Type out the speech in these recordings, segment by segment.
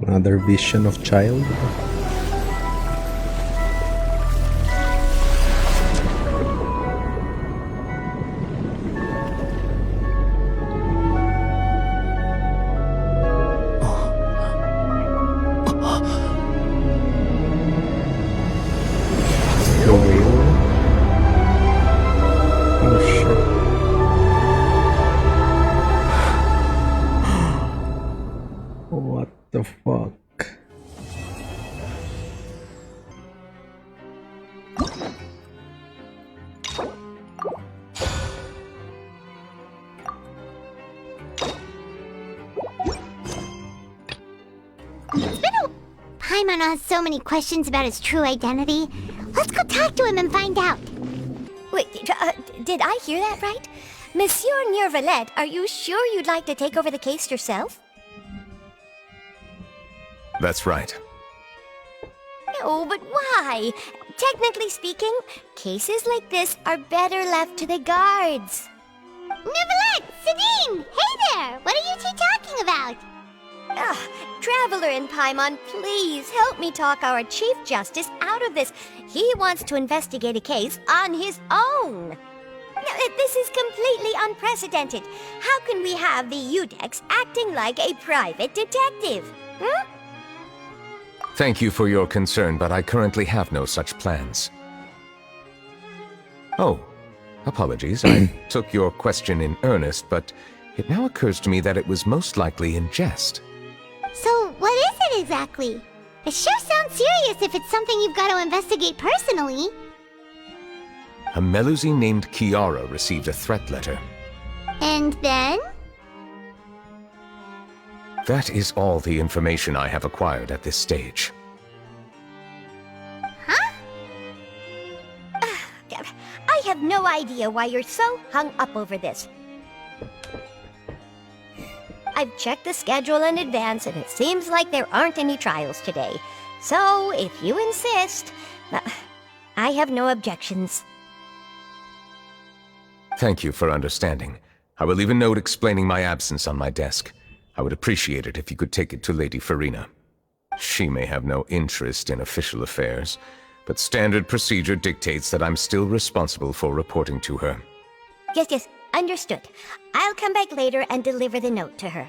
Another vision of child. The whale. Oh shit. What the fuck? Paimon has so many questions about his true identity. Let's go talk to him and find out. Wait, did I hear that right? Monsieur NEUVILETTE, are you sure you'd like to take over the case yourself? That's right. No, but why? Technically speaking, cases like this are better left to the guards. NEUVILETTE! Sidine! Hey there! What are you two talking about? Traveler and Paimon, please help me talk our Chief Justice out of this. He wants to investigate a case on his own. Now, this is completely unprecedented. How can we have the Udex acting like a private detective? Hmm? Thank you for your concern, but I currently have no such plans. Oh, apologies. I took your question in earnest, but it now occurs to me that it was most likely in jest. So, what is it exactly? It sure sounds serious if it's something you've got to investigate personally. A Melusine named Kiara received a threat letter. And then? That is all the information I have acquired at this stage. Huh? I have no idea why you're so hung up over this. I've checked the schedule in advance, and it seems like there aren't any trials today. So, if you insist, I have no objections. Thank you for understanding. I will leave a note explaining my absence on my desk. I would appreciate it if you could take it to Lady Farina. She may have no interest in official affairs, but standard procedure dictates that I'm still responsible for reporting to her. Yes, understood. I'll come back later and deliver the note to her.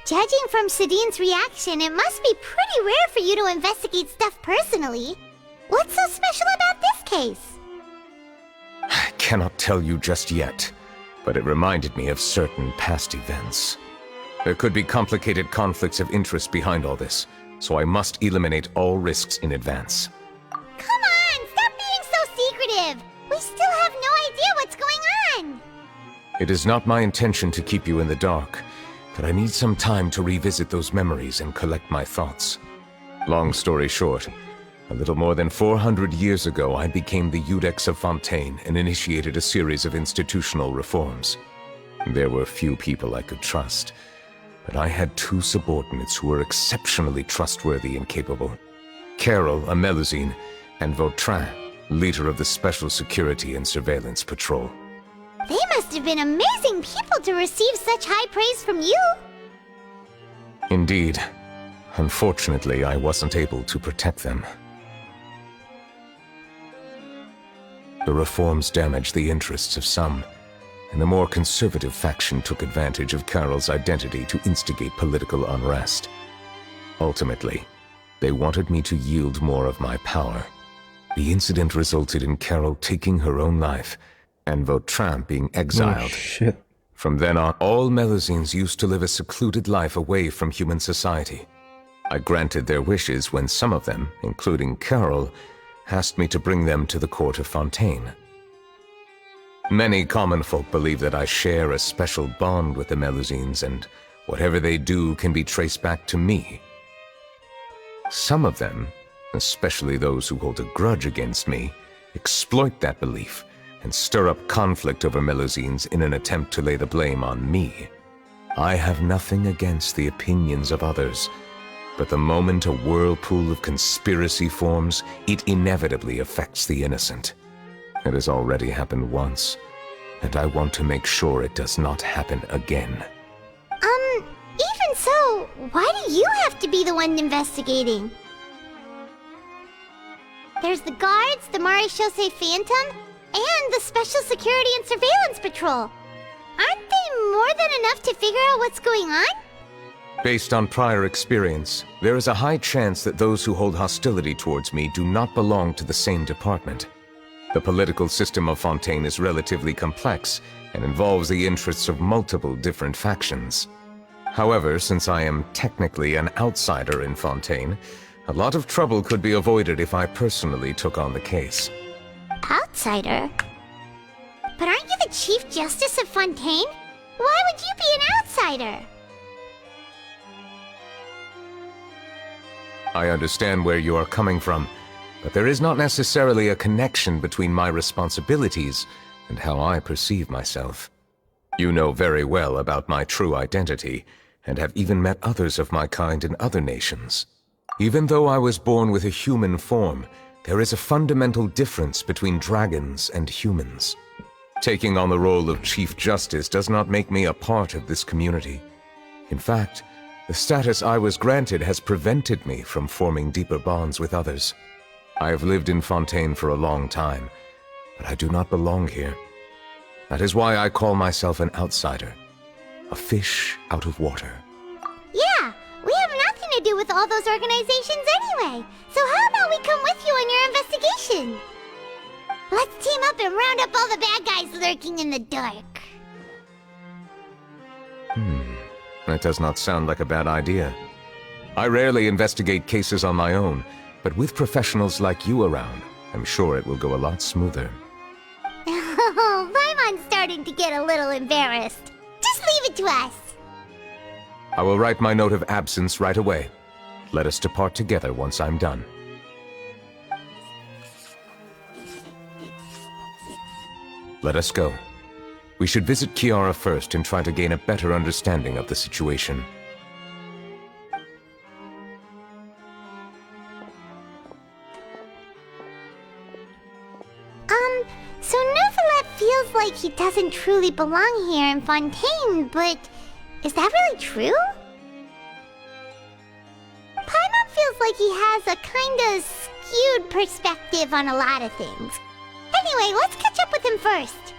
Judging from Sidine's reaction, it must be pretty rare for you to investigate stuff personally. What's so special about this case? I cannot tell you just yet, but it reminded me of certain past events. There could be complicated conflicts of interest behind all this, so I must eliminate all risks in advance. Come on! Stop being so secretive! We still have no idea what's going on! It is not my intention to keep you in the dark, but I need some time to revisit those memories and collect my thoughts. Long story short, a little more than 400 years ago, I became the Udex of Fontaine and initiated a series of institutional reforms. There were few people I could trust, but I had two subordinates who were exceptionally trustworthy and capable. Carol, a Melusine, and Vautrin, leader of the Special Security and Surveillance Patrol. They must have been amazing people to receive such high praise from you! Indeed. Unfortunately, I wasn't able to protect them. The reforms damaged the interests of some, and the more conservative faction took advantage of Carol's identity to instigate political unrest. Ultimately, they wanted me to yield more of my power. The incident resulted in Carol taking her own life, and Vautrin being exiled. Oh shit. From then on, all Melusines used to live a secluded life away from human society. I granted their wishes when some of them, including Carol, asked me to bring them to the court of Fontaine. Many common folk believe that I share a special bond with the Melusines, and whatever they do can be traced back to me. Some of them, especially those who hold a grudge against me, exploit that belief and stir up conflict over Melusines in an attempt to lay the blame on me. I have nothing against the opinions of others, but the moment a whirlpool of conspiracy forms, it inevitably affects the innocent. It has already happened once, and I want to make sure it does not happen again. Even so, why do you have to be the one investigating? There's the guards, the Marechaussee Phantom, and the Special Security and Surveillance Patrol. Aren't they more than enough to figure out what's going on? Based on prior experience, there is a high chance that those who hold hostility towards me do not belong to the same department. The political system of Fontaine is relatively complex and involves the interests of multiple different factions. However, since I am technically an outsider in Fontaine, a lot of trouble could be avoided if I personally took on the case. Outsider? But aren't you the Chief Justice of Fontaine? Why would you be an outsider? I understand where you are coming from, but there is not necessarily a connection between my responsibilities and how I perceive myself. You know very well about my true identity, and have even met others of my kind in other nations. Even though I was born with a human form, there is a fundamental difference between dragons and humans. Taking on the role of Chief Justice does not make me a part of this community. In fact, the status I was granted has prevented me from forming deeper bonds with others. I have lived in Fontaine for a long time, but I do not belong here. That is why I call myself an outsider, a fish out of water. Yeah, we have nothing to do with all those organizations anyway. So how about we come with you on your investigation? Let's team up and round up all the bad guys lurking in the dark. That does not sound like a bad idea. I rarely investigate cases on my own, but with professionals like you around, I'm sure it will go a lot smoother. Oh, Paimon's starting to get a little embarrassed. Just leave it to us. I will write my note of absence right away. Let us depart together once I'm done. Let us go. We should visit Kiara first and try to gain a better understanding of the situation. So Neuvillette feels like he doesn't truly belong here in Fontaine, but is that really true? Paimon feels like he has a kinda skewed perspective on a lot of things. Anyway, let's catch up with him first.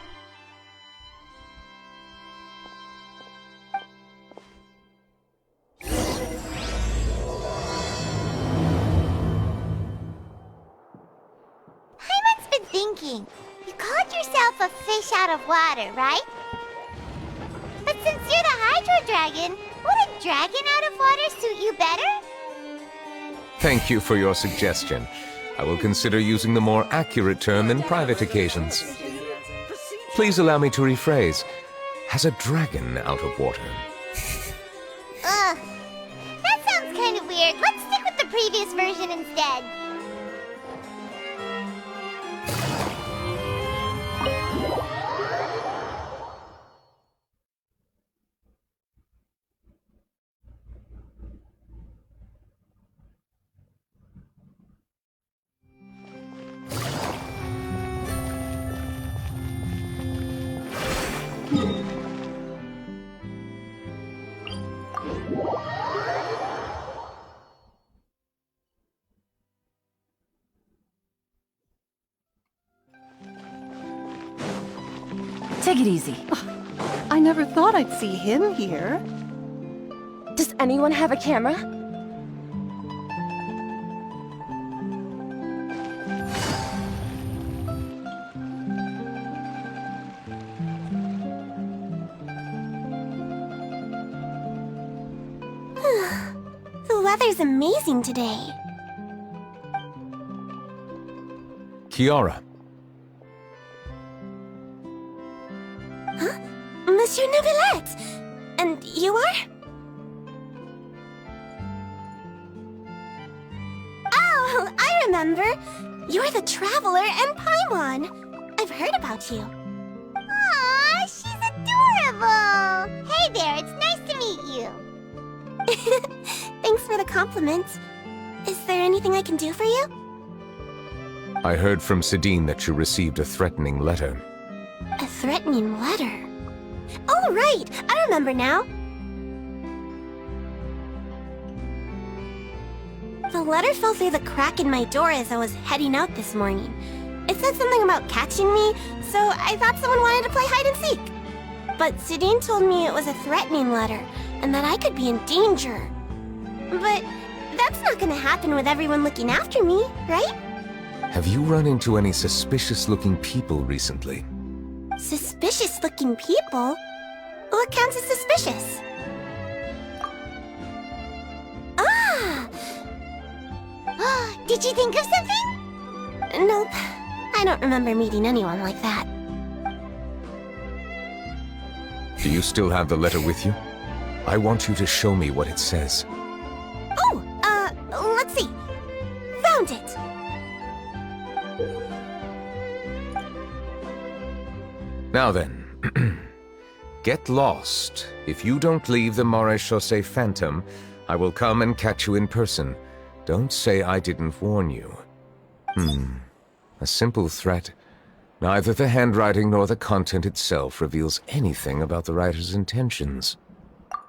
Paimon's been thinking. You called yourself a fish out of water, right? But since you're the Hydro Dragon, would a dragon out of water suit you better? Thank you for your suggestion. I will consider using the more accurate term in private occasions. Please allow me to rephrase. Has a dragon out of water? Ugh. That sounds kind of weird. Let's stick with the previous version instead. Take it easy. I never thought I'd see him here. Does anyone have a camera? The weather's amazing today. Kiara. Monsieur Neuvillette! And you are? Oh, I remember. You're the Traveler and Paimon. I've heard about you. Aw, she's adorable! Hey there, it's nice to meet you. Thanks for the compliment. Is there anything I can do for you? I heard from Sidine that you received a threatening letter. A threatening letter. Oh, right! I remember now! The letter fell through the crack in my door as I was heading out this morning. It said something about catching me, so I thought someone wanted to play hide and seek. But Sidine told me it was a threatening letter, and that I could be in danger. But that's not gonna happen with everyone looking after me, right? Have you run into any suspicious-looking people recently? Suspicious-looking people? What counts as suspicious? Ah! Did you think of something? Nope. I don't remember meeting anyone like that. Do you still have the letter with you? I want you to show me what it says. Oh, let's see. Found it! Now then, get lost. If you don't leave the Maréchaussée Phantom, I will come and catch you in person. Don't say I didn't warn you. A simple threat. Neither the handwriting nor the content itself reveals anything about the writer's intentions.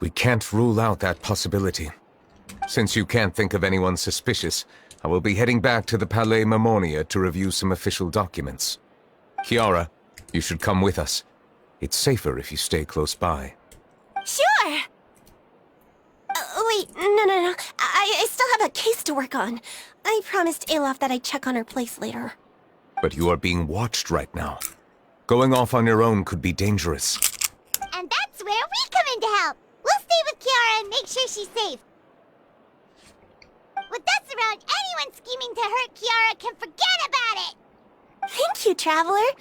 We can't rule out that possibility. Since you can't think of anyone suspicious, I will be heading back to the Palais Mermonia to review some official documents. Kiara, you should come with us. It's safer if you stay close by. Sure! Wait, no. I still have a case to work on. I promised Alof that I'd check on her place later. But you are being watched right now. Going off on your own could be dangerous. And that's where we come in to help. We'll stay with Kiara and make sure she's safe. With us around, anyone scheming to hurt Kiara can forget about it! Thank you, Traveler.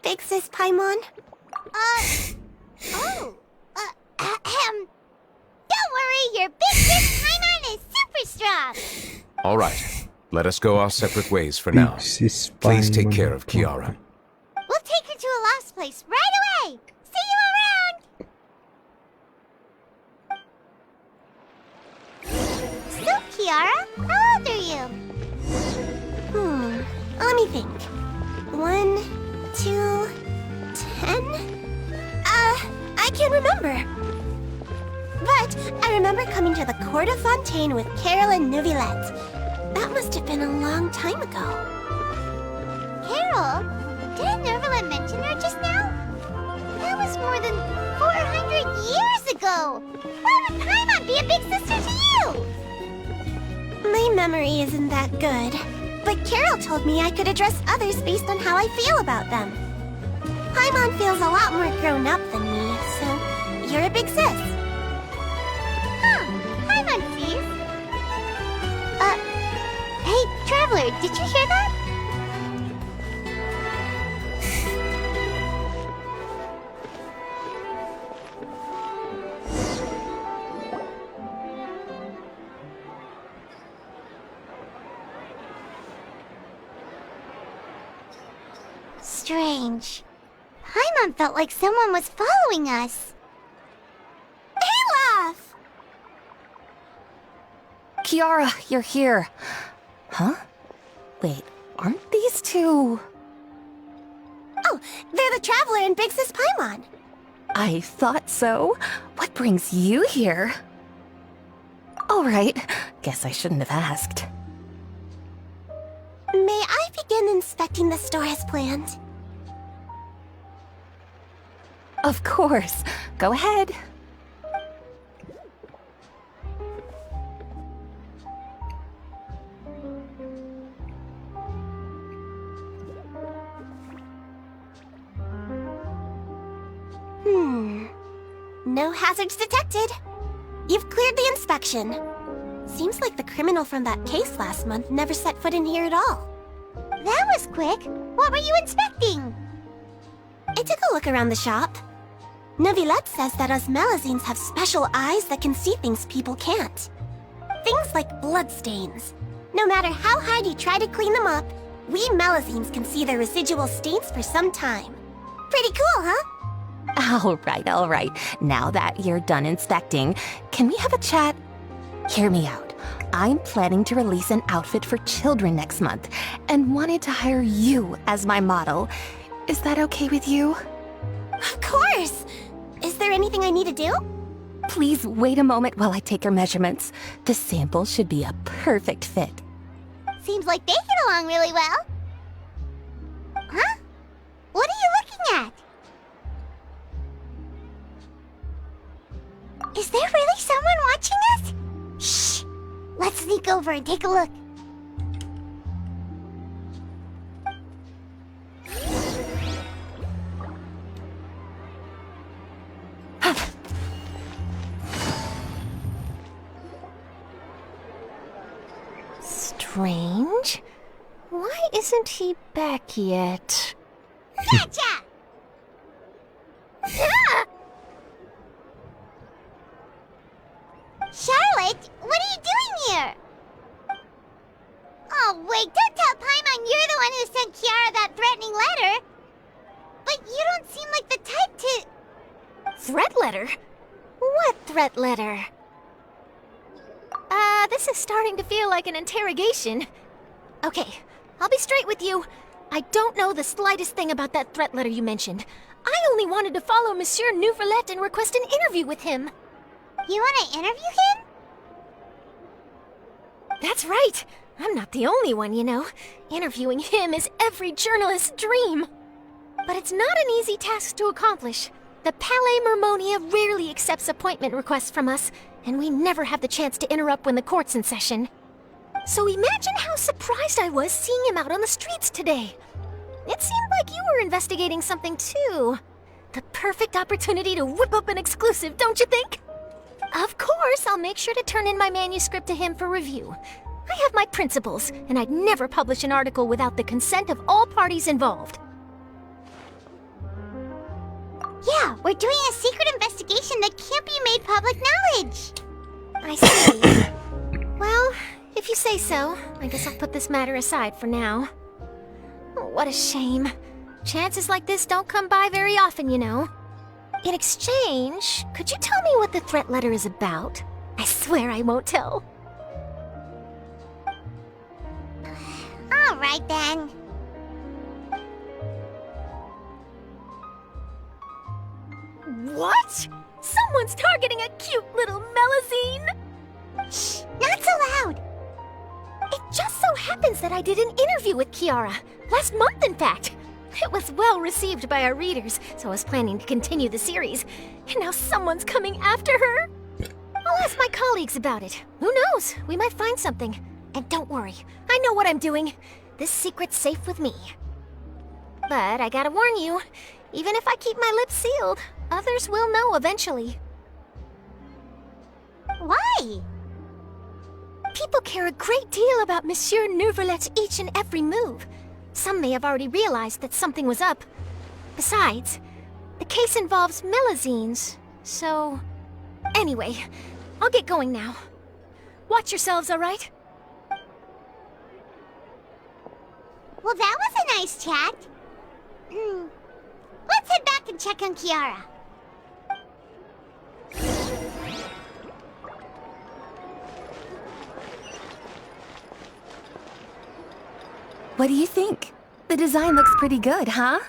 Big Sis Paimon. Don't worry, your big sis Paimon is super strong! All right, let us go our separate ways for now. Sis Please take Paimon. care of Kiara. We'll take her to a lost place right away! See you around! So, Kiara, how old are you? Let me think. 1, 2, 10? I can't remember. But I remember coming to the Court of Fontaine with Carol and NEUVILETTE. That must have been a long time ago. Carol? Didn't Neuvillette mention her just now? That was more than 400 years ago! Why would Paimon be a big sister to you? My memory isn't that good. But Carol told me I could address others based on how I feel about them. Paimon feels a lot more grown up than me, so you're a big sis. Paimon sees. Hey, Traveler, did you hear that? Strange. Paimon felt like someone was following us. Olaf! Kiara, you're here. Huh? Wait, aren't these two... Oh, they're the Traveler and Big Sis Paimon. I thought so. What brings you here? All right, guess I shouldn't have asked. May I begin inspecting the store as planned? Of course. Go ahead. No hazards detected. You've cleared the inspection. Seems like the criminal from that case last month never set foot in here at all. That was quick. What were you inspecting? I took a look around the shop. NEUVILETTE says that us Melazines have special eyes that can see things people can't. Things like bloodstains. No matter how hard you try to clean them up, we Melazines can see their residual stains for some time. Pretty cool, huh? All right. Now that you're done inspecting, can we have a chat? Hear me out. I'm planning to release an outfit for children next month and wanted to hire you as my model. Is that okay with you? Of course! Is there anything I need to do? Please wait a moment while I take your measurements. The sample should be a perfect fit. Seems like they get along really well. Huh? What are you looking at? Is there really someone watching us? Shh! Let's sneak over and take a look. Strange. Why isn't he back yet? Gotcha! Ah! Charlotte, what are you doing here? Oh, wait, don't tell Paimon you're the one who sent Kiara that threatening letter. But you don't seem like the type to... Threat letter? What threat letter? This is starting to feel like an interrogation. Okay, I'll be straight with you. I don't know the slightest thing about that threat letter you mentioned. I only wanted to follow Monsieur NEUVILETTE and request an interview with him. You want to interview him? That's right. I'm not the only one, you know. Interviewing him is every journalist's dream. But it's not an easy task to accomplish. The Palais Mermonia rarely accepts appointment requests from us, and we never have the chance to interrupt when the court's in session. So imagine how surprised I was seeing him out on the streets today. It seemed like you were investigating something too. The perfect opportunity to whip up an exclusive, don't you think? Of course, I'll make sure to turn in my manuscript to him for review. I have my principles, and I'd never publish an article without the consent of all parties involved. Yeah, we're doing a secret investigation that can't be made public knowledge. I see. Well, if you say so, I guess I'll put this matter aside for now. Oh, what a shame. Chances like this don't come by very often, you know. In exchange, could you tell me what the threat letter is about? I swear I won't tell. All right, then. What? Someone's targeting a cute little Melazine? Shh, not so loud. It just so happens that I did an interview with Kiara. Last month, in fact. It was well received by our readers, so I was planning to continue the series. And now someone's coming after her? I'll ask my colleagues about it. Who knows? We might find something. And don't worry, I know what I'm doing. This secret's safe with me. But I gotta warn you, even if I keep my lips sealed, others will know eventually. Why? People care a great deal about Monsieur NEUVILETTE's each and every move. Some may have already realized that something was up. Besides, the case involves Melazines, so... Anyway, I'll get going now. Watch yourselves, alright? Well, that was a nice chat. Let's head back and check on Kiara. What do you think? The design looks pretty good, huh?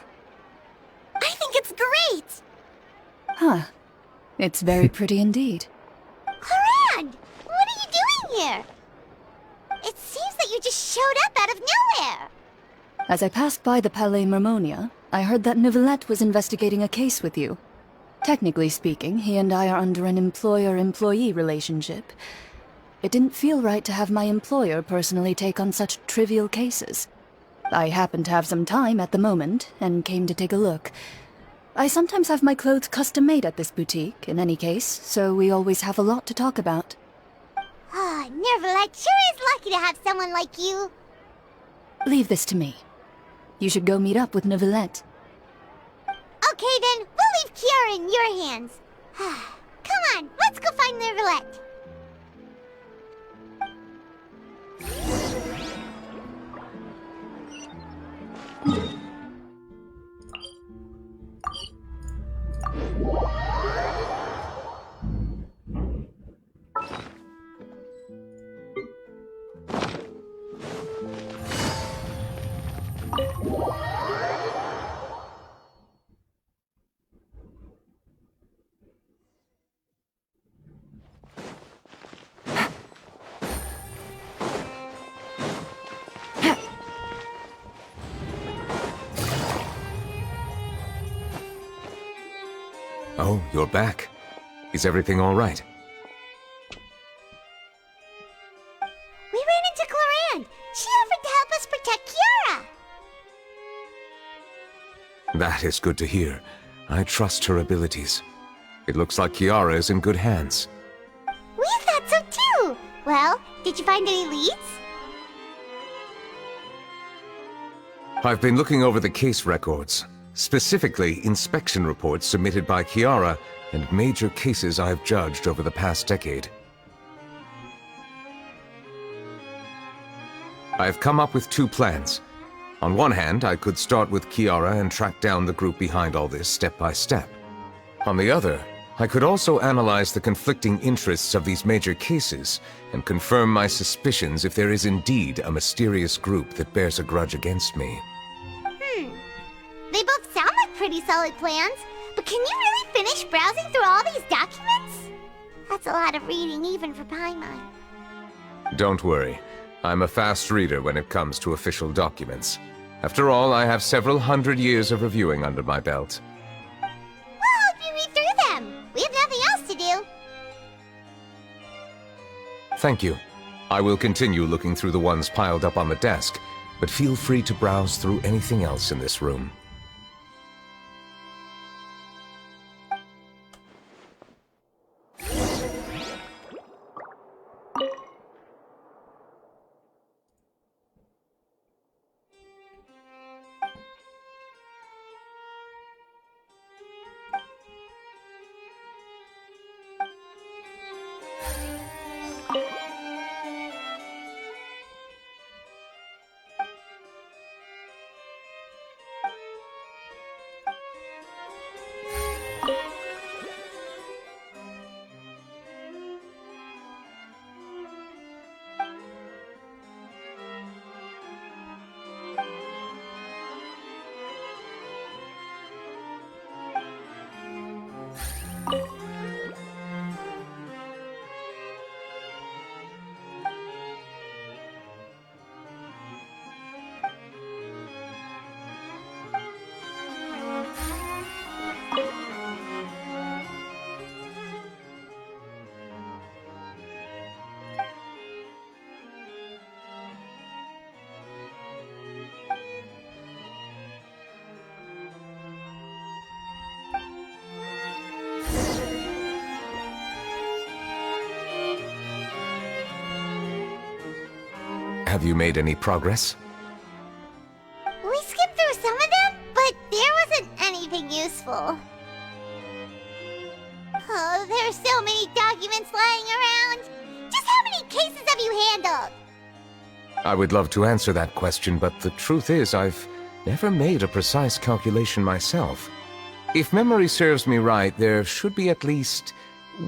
I think it's great! Huh. It's very pretty indeed. Haran! What are you doing here? It seems that you just showed up out of nowhere. As I passed by the Palais Mermonia, I heard that NEUVILETTE was investigating a case with you. Technically speaking, he and I are under an employer-employee relationship. It didn't feel right to have my employer personally take on such trivial cases. I happened to have some time at the moment, and came to take a look. I sometimes have my clothes custom-made at this boutique, in any case, so we always have a lot to talk about. Ah, NEUVILETTE sure is lucky to have someone like you. Leave this to me. You should go meet up with NEUVILETTE. Okay then, we'll leave Kiara in your hands. Come on, let's go find NEUVILETTE. Oh, you're back. Is everything all right? We ran into Clorande. She offered to help us protect Kiara. That is good to hear. I trust her abilities. It looks like Kiara is in good hands. We thought so too. Well, did you find any leads? I've been looking over the case records, specifically inspection reports submitted by Kiara and major cases I've judged over the past decade. I've come up with two plans. On one hand, I could start with Kiara and track down the group behind all this step by step. On the other, I could also analyze the conflicting interests of these major cases and confirm my suspicions if there is indeed a mysterious group that bears a grudge against me. They both sound like pretty solid plans, but can you really finish browsing through all these documents? That's a lot of reading even for Paimon. Don't worry. I'm a fast reader when it comes to official documents. After all, I have several hundred years of reviewing under my belt. Well, help you read through them. We have nothing else to do. Thank you. I will continue looking through the ones piled up on the desk, but feel free to browse through anything else in this room. Have you made any progress? We skipped through some of them, but there wasn't anything useful. Oh, there are so many documents lying around. Just how many cases have you handled? I would love to answer that question, but the truth is I've never made a precise calculation myself. If memory serves me right, there should be at least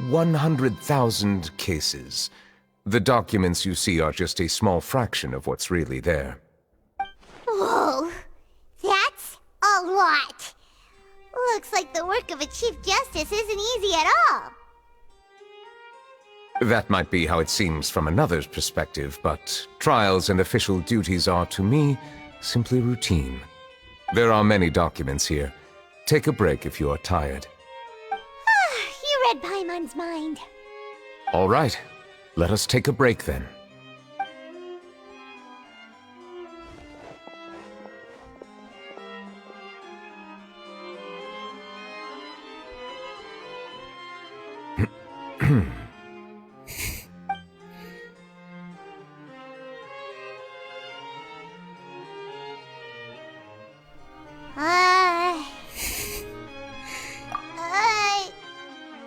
100,000 cases. The documents you see are just a small fraction of what's really there. Whoa, that's a lot. Looks like the work of a Chief Justice isn't easy at all. That might be how it seems from another's perspective, but trials and official duties are, to me, simply routine. There are many documents here. Take a break if you are tired. You read Paimon's mind. All right. Let us take a break then.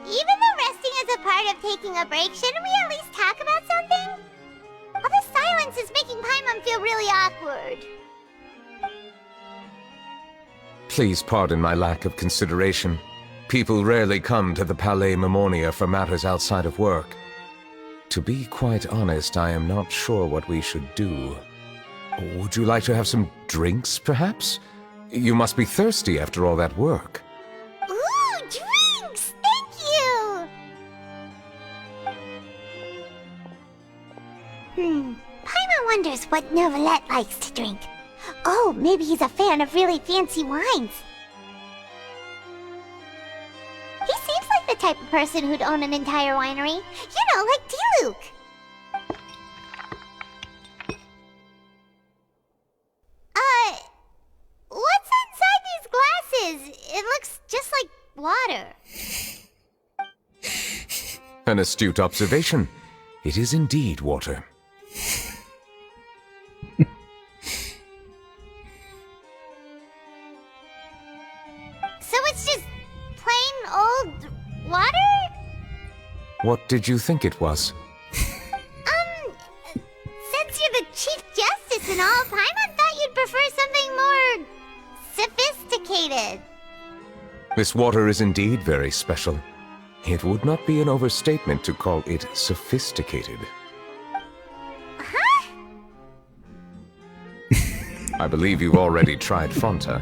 Even though resting is a part of taking a break, shouldn't we at least talk about something? All the silence is making Paimon feel really awkward. Please pardon my lack of consideration. People rarely come to the Palais Mermonia for matters outside of work. To be quite honest, I am not sure what we should do. Would you like to have some drinks, perhaps? You must be thirsty after all that work. Ooh, drinks! Thank you! Paimon wonders what Neuvilette likes to drink. Oh, maybe he's a fan of really fancy wines. He the type of person who'd own an entire winery. You know, like D-Luke. What's inside these glasses? It looks just like water. An astute observation. It is indeed water. So it's just plain old water? What did you think it was? Since you're the Chief Justice and all, Paimon thought you'd prefer something more sophisticated. This water is indeed very special. It would not be an overstatement to call it sophisticated. Huh? I believe you've already tried Fonta.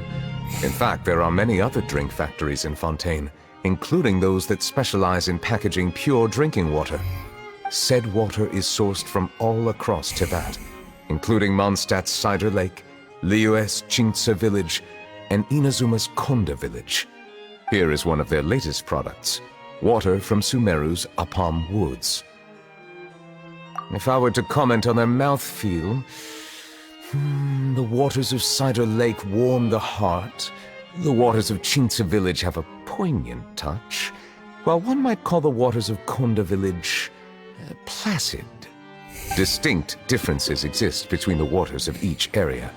In fact, there are many other drink factories in Fontaine, including those that specialize in packaging pure drinking water. Said water is sourced from all across Teyvat, including Mondstadt's Cider Lake, Liyue's Chintsa village, and Inazuma's Konda village. Here is one of their latest products, water from Sumeru's Apam Woods. If I were to comment on their mouthfeel, the waters of Cider Lake warm the heart, the waters of Chintsa village have a poignant touch, while one might call the waters of Konda village placid. Distinct differences exist between the waters of each area.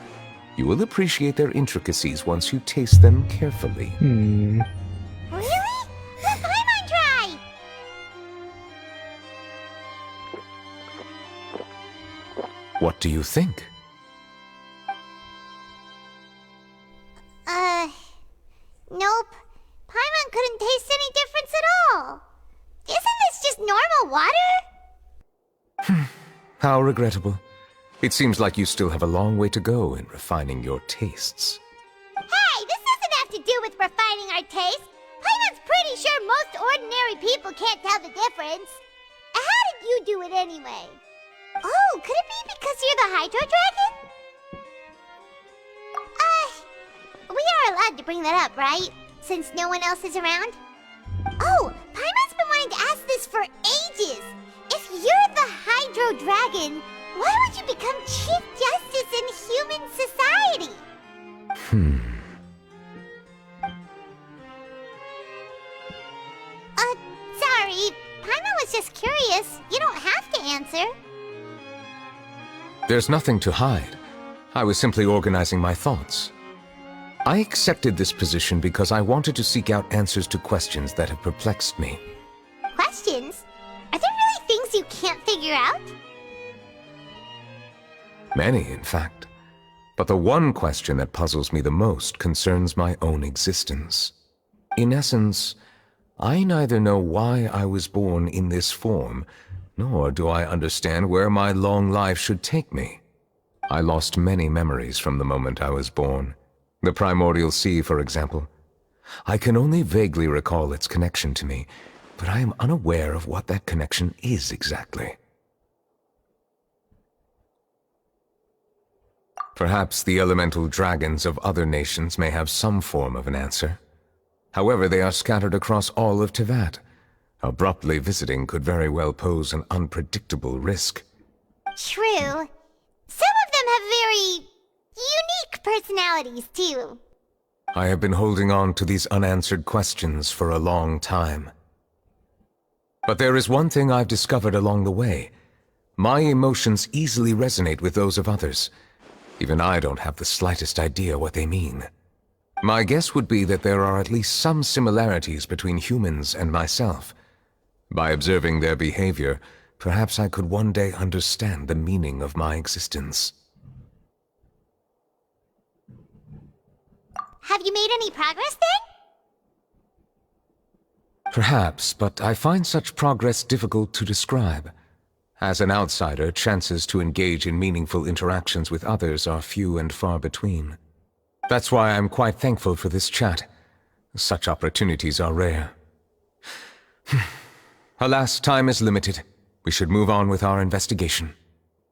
You will appreciate their intricacies once you taste them carefully. Really? Let Paimon try! What do you think? Nope. Paimon couldn't taste any difference at all. Isn't this just normal water? How regrettable. It seems like you still have a long way to go in refining your tastes. Hey, this doesn't have to do with refining our taste. Paimon's pretty sure most ordinary people can't tell the difference. How did you do it anyway? Oh, could it be because you're the Hydro Dragon? We are allowed to bring that up, right? Since no one else is around? Oh, Paimon's been wanting to ask this for ages. If you're the Hydro Dragon, why would you become Chief Justice in human society? Sorry. Paimon was just curious. You don't have to answer. There's nothing to hide. I was simply organizing my thoughts. I accepted this position because I wanted to seek out answers to questions that have perplexed me. Questions? Are there really things you can't figure out? Many, in fact. But the one question that puzzles me the most concerns my own existence. In essence, I neither know why I was born in this form, nor do I understand where my long life should take me. I lost many memories from the moment I was born. The primordial sea, for example. I can only vaguely recall its connection to me, but I am unaware of what that connection is exactly. Perhaps the elemental dragons of other nations may have some form of an answer. However, they are scattered across all of Teyvat. Abruptly visiting could very well pose an unpredictable risk. True. Some of them have very unique personalities, too. I have been holding on to these unanswered questions for a long time. But there is one thing I've discovered along the way. My emotions easily resonate with those of others. Even I don't have the slightest idea what they mean. My guess would be that there are at least some similarities between humans and myself. By observing their behavior, perhaps I could one day understand the meaning of my existence. Have you made any progress then? Perhaps, but I find such progress difficult to describe. As an outsider, chances to engage in meaningful interactions with others are few and far between. That's why I'm quite thankful for this chat. Such opportunities are rare. Alas, time is limited. We should move on with our investigation.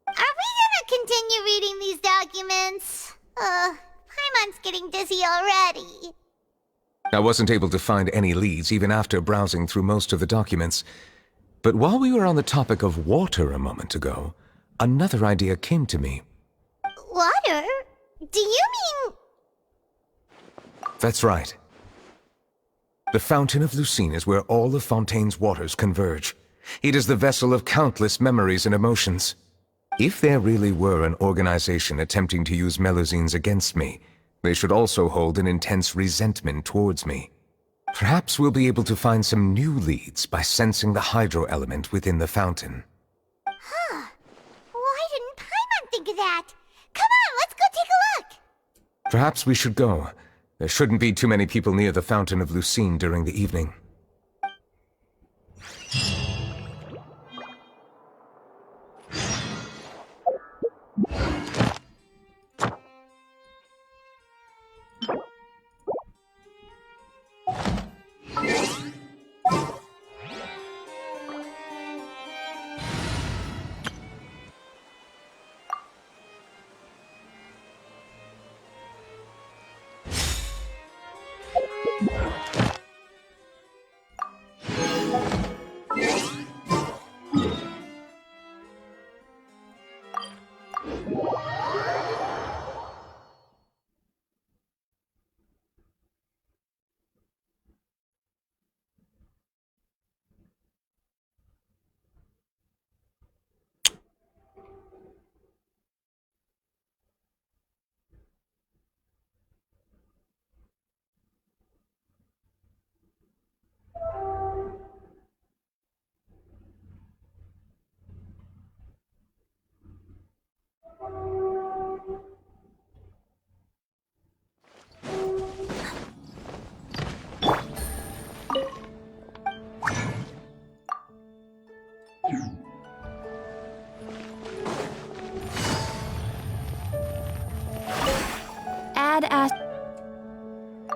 Are we gonna continue reading these documents? Paimon's getting dizzy already. I wasn't able to find any leads even after browsing through most of the documents. But while we were on the topic of water a moment ago, another idea came to me. Water? Do you mean... That's right. The Fountain of Lucine is where all of Fontaine's waters converge. It is the vessel of countless memories and emotions. If there really were an organization attempting to use Melusines against me, they should also hold an intense resentment towards me. Perhaps we'll be able to find some new leads by sensing the hydro element within the fountain. Huh. Why didn't Paimon think of that? Come on, let's go take a look! Perhaps we should go. There shouldn't be too many people near the Fountain of Lucine during the evening.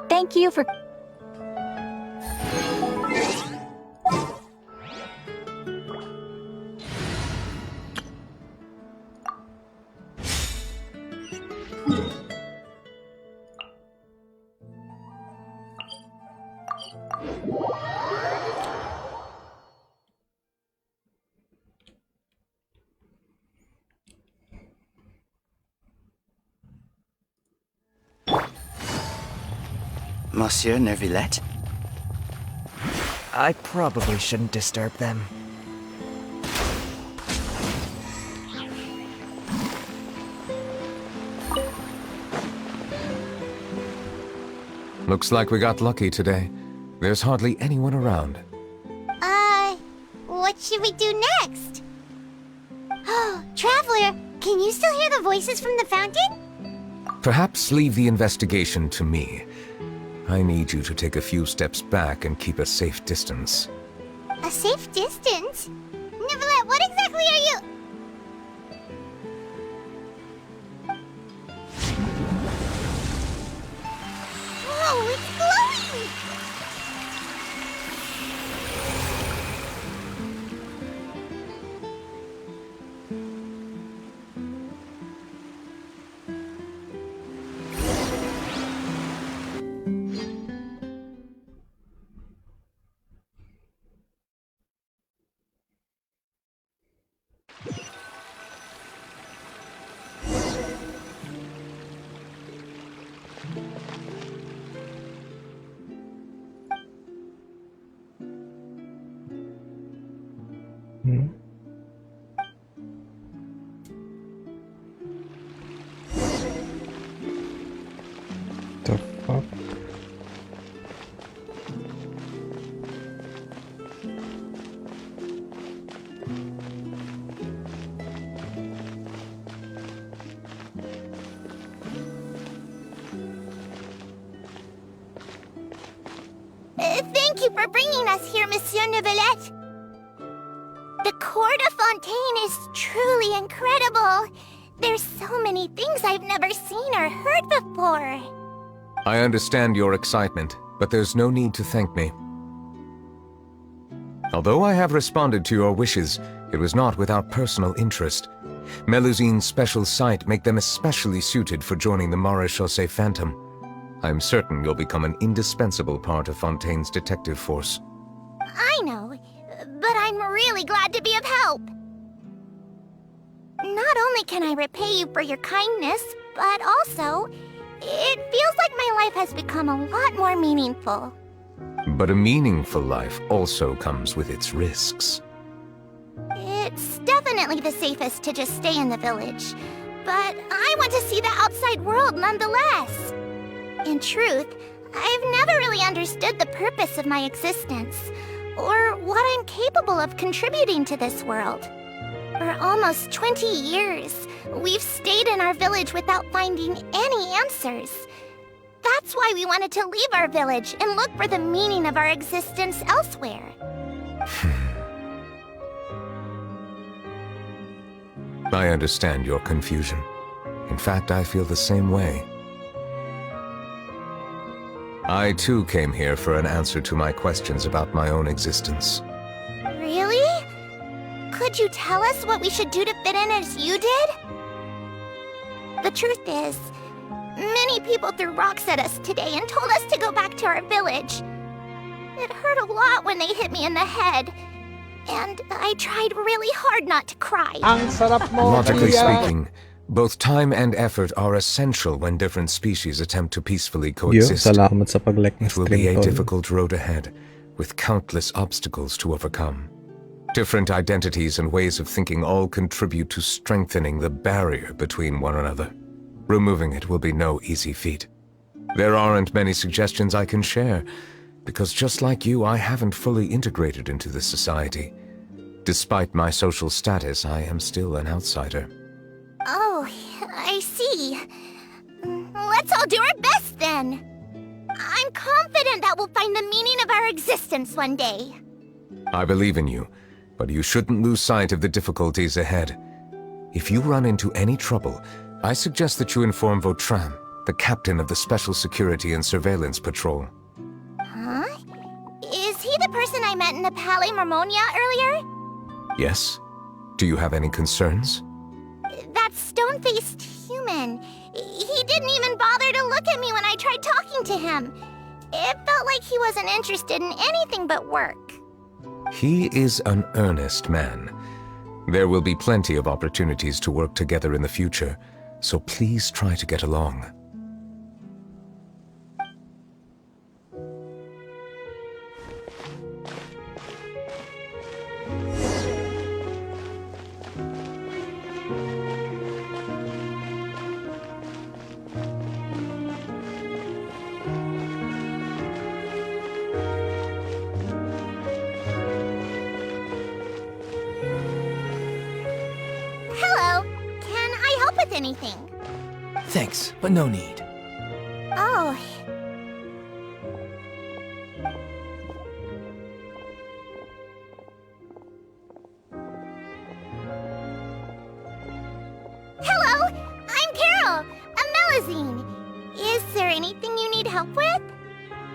Thank you for... Monsieur NEUVILETTE? I probably shouldn't disturb them. Looks like we got lucky today. There's hardly anyone around. What should we do next? Oh, Traveler, can you still hear the voices from the fountain? Perhaps leave the investigation to me. I need you to take a few steps back and keep a safe distance. A safe distance? Neuvillette, what exactly are you... Whoa, it's glowing! The fuck? Thank you for bringing us here, Monsieur Neuvillette. The court of Fontaine is truly incredible. There's so many things I've never seen or heard before. I understand your excitement, but there's no need to thank me. Although I have responded to your wishes, it was not without personal interest. Melusine's special sight make them especially suited for joining the Marechaussee Phantom. I'm certain you'll become an indispensable part of Fontaine's detective force. I know, but I'm really glad to be of help. Not only can I repay you for your kindness, but also, it feels like my life has become a lot more meaningful. But a meaningful life also comes with its risks. It's definitely the safest to just stay in the village, but I want to see the outside world nonetheless. In truth, I've never really understood the purpose of my existence, or what I'm capable of contributing to this world. For almost 20 years, we've stayed in our village without finding any answers. That's why we wanted to leave our village and look for the meaning of our existence elsewhere. I understand your confusion. In fact, I feel the same way. I too came here for an answer to my questions about my own existence. Really? Could you tell us what we should do to fit in as you did? The truth is, many people threw rocks at us today and told us to go back to our village. It hurt a lot when they hit me in the head, and I tried really hard not to cry. Ang sarap mo, Logically Maria. speaking, both time and effort are essential when different species attempt to peacefully Yo, coexist. salamat sa pag-like ng It will be stream a tol. difficult road ahead, with countless obstacles to overcome. Different identities and ways of thinking all contribute to strengthening the barrier between one another. Removing it will be no easy feat. There aren't many suggestions I can share, because just like you, I haven't fully integrated into this society. Despite my social status, I am still an outsider. Oh, I see. Let's all do our best then. I'm confident that we'll find the meaning of our existence one day. I believe in you, but you shouldn't lose sight of the difficulties ahead. If you run into any trouble, I suggest that you inform Vautrin, the captain of the Special Security and Surveillance Patrol. Huh? Is he the person I met in the Palais Marmonia earlier? Yes? Do you have any concerns? That stone-faced human. He didn't even bother to look at me when I tried talking to him. It felt like he wasn't interested in anything but work. He is an earnest man. There will be plenty of opportunities to work together in the future, so please try to get along. Hello. Can I help with anything? Thanks, but no need. Oh. Hello, I'm Carol, a Melusine. Is there anything you need help with?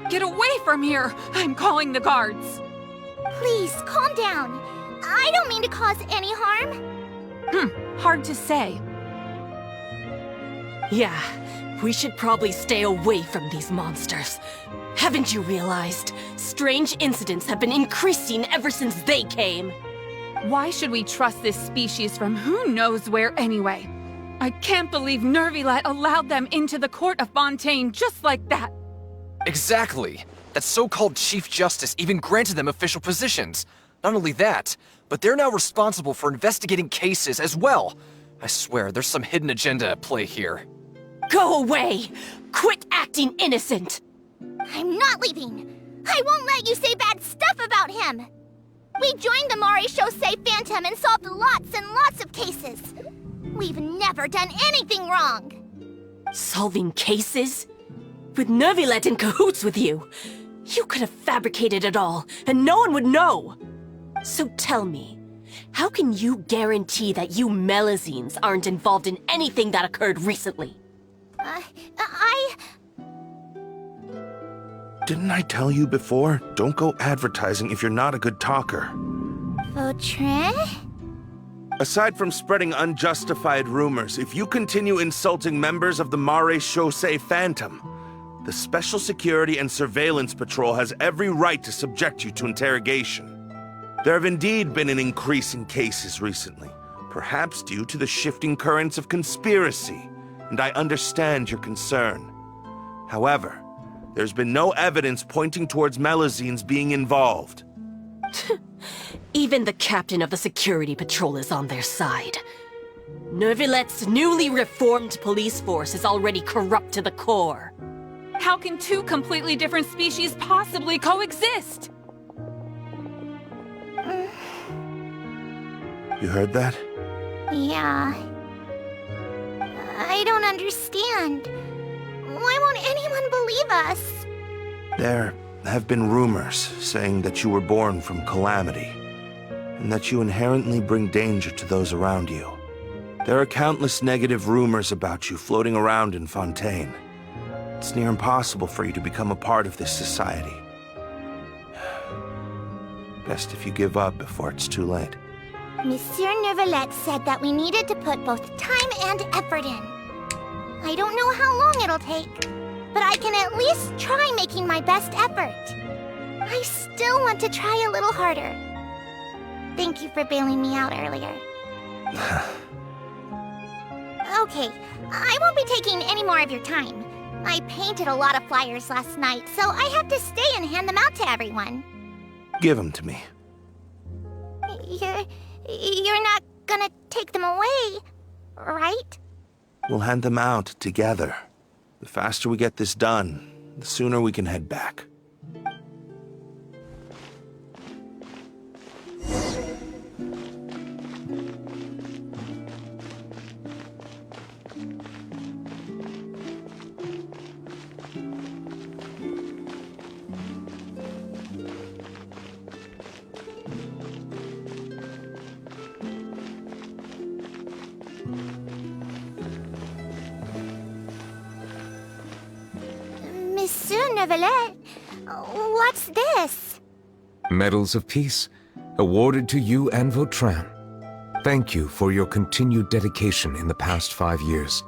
Get away from here! I'm calling the guards! Please, calm down. I don't mean to cause any harm. Hard to say. Yeah, we should probably stay away from these monsters. Haven't you realized? Strange incidents have been increasing ever since they came. Why should we trust this species from who knows where anyway? I can't believe NEUVILETTE allowed them into the court of Fontaine just like that. Exactly. That so-called Chief Justice even granted them official positions. Not only that, but they're now responsible for investigating cases as well. I swear, there's some hidden agenda at play here. Go away! Quit acting innocent! I'm not leaving. I won't let you say bad stuff about him. We joined the Maréchaussée Phantom and solved lots and lots of cases. We've never done anything wrong. Solving cases? With NEUVILETTE in cahoots with you? You could have fabricated it all, and no one would know! So tell me, how can you guarantee that you Melusines aren't involved in anything that occurred recently? Didn't I tell you before? Don't go advertising if you're not a good talker. Vautrin? Aside from spreading unjustified rumors, if you continue insulting members of the Maréchaussée Phantom, The Special Security and Surveillance Patrol has every right to subject you to interrogation. There have indeed been an increase in cases recently, perhaps due to the shifting currents of conspiracy, and I understand your concern. However, there's been no evidence pointing towards Melazines being involved. Even the captain of the security patrol is on their side. NEUVILETTE's newly reformed police force is already corrupt to the core. How can two completely different species possibly coexist? You heard that? Yeah. I don't understand. Why won't anyone believe us? There have been rumors saying that you were born from calamity, and that you inherently bring danger to those around you. There are countless negative rumors about you floating around in Fontaine. It's near impossible for you to become a part of this society. Best if you give up before it's too late. Monsieur Neuvilette said that we needed to put both time and effort in. I don't know how long it'll take, but I can at least try making my best effort. I still want to try a little harder. Thank you for bailing me out earlier. Okay, I won't be taking any more of your time. I painted a lot of flyers last night, so I have to stay and hand them out to everyone. Give them to me. You're not gonna take them away, right? We'll hand them out together. The faster we get this done, the sooner we can head back. Monsieur Neuvilette, what's this? Medals of Peace, awarded to you and Vautrin. Thank you for your continued dedication in the past 5 years.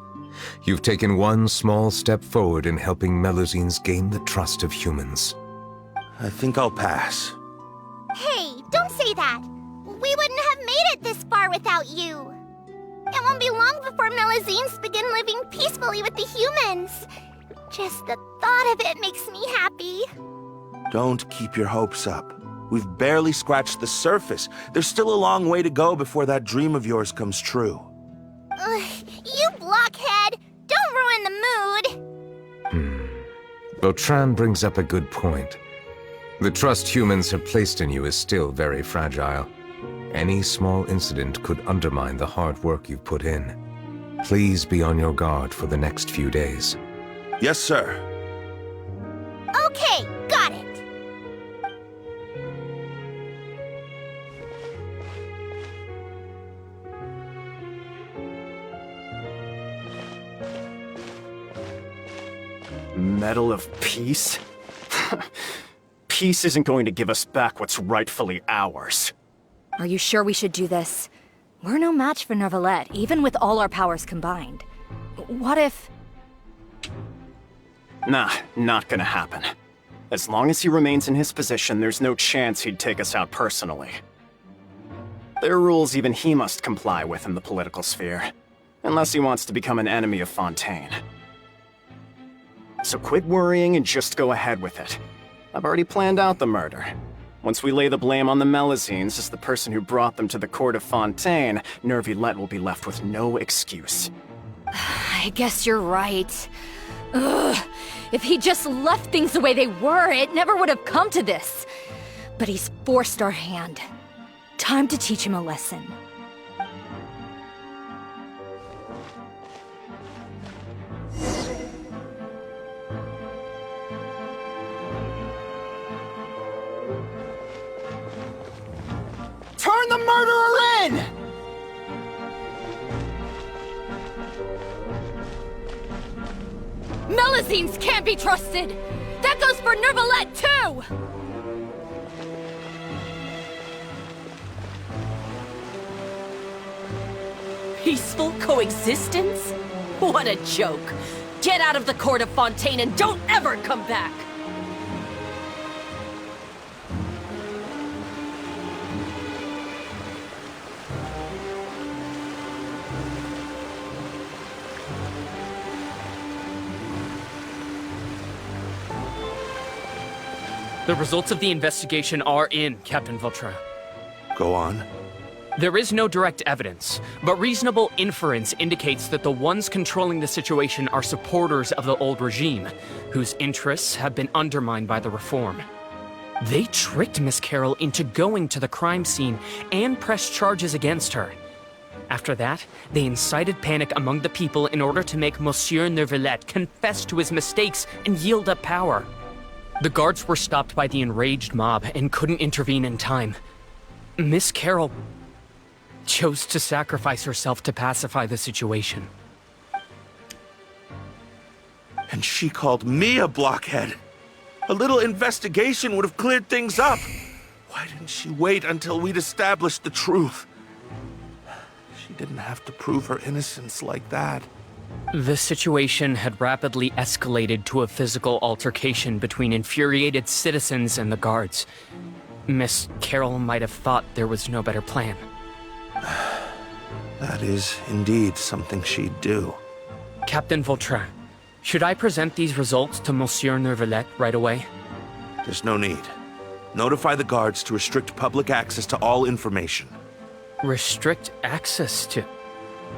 You've taken one small step forward in helping Melazines gain the trust of humans. I think I'll pass. Hey, don't say that! We wouldn't have made it this far without you! It won't be long before Melazines begin living peacefully with the humans! Just the thought of it makes me happy. Don't keep your hopes up. We've barely scratched the surface. There's still a long way to go before that dream of yours comes true. You blockhead! Don't ruin the mood! Vautrin brings up a good point. The trust humans have placed in you is still very fragile. Any small incident could undermine the hard work you've put in. Please be on your guard for the next few days. Yes, sir. Okay, got it. Medal of Peace? Peace isn't going to give us back what's rightfully ours. Are you sure we should do this? We're no match for Neuvilette, even with all our powers combined. What if... Nah, not gonna happen. As long as he remains in his position, there's no chance he'd take us out personally. There are rules even he must comply with in the political sphere, unless he wants to become an enemy of Fontaine. So quit worrying and just go ahead with it. I've already planned out the murder. Once we lay the blame on the Melazines as the person who brought them to the court of Fontaine, Neuvilette will be left with no excuse. I guess you're right. Ugh. If he just left things the way they were, it never would have come to this. But he's forced our hand. Time to teach him a lesson. Turn the murderer in! Melazines can't be trusted! That goes for Neuvilette, too! Peaceful coexistence? What a joke. Get out of the court of Fontaine and don't ever come back! The results of the investigation are in, Captain Vautrin. Go on. There is no direct evidence, but reasonable inference indicates that the ones controlling the situation are supporters of the old regime, whose interests have been undermined by the reform. They tricked Miss Carroll into going to the crime scene and pressed charges against her. After that, they incited panic among the people in order to make Monsieur Neuvillette confess to his mistakes and yield up power. The guards were stopped by the enraged mob and couldn't intervene in time. Miss Carroll chose to sacrifice herself to pacify the situation. And she called me a blockhead. A little investigation would have cleared things up. Why didn't she wait until we'd established the truth? She didn't have to prove her innocence like that. The situation had rapidly escalated to a physical altercation between infuriated citizens and the guards. Miss Carroll might have thought there was no better plan. That is indeed something she'd do. Captain Vautrin, should I present these results to Monsieur Neuvillette right away? There's no need. Notify the guards to restrict public access to all information. Restrict access to...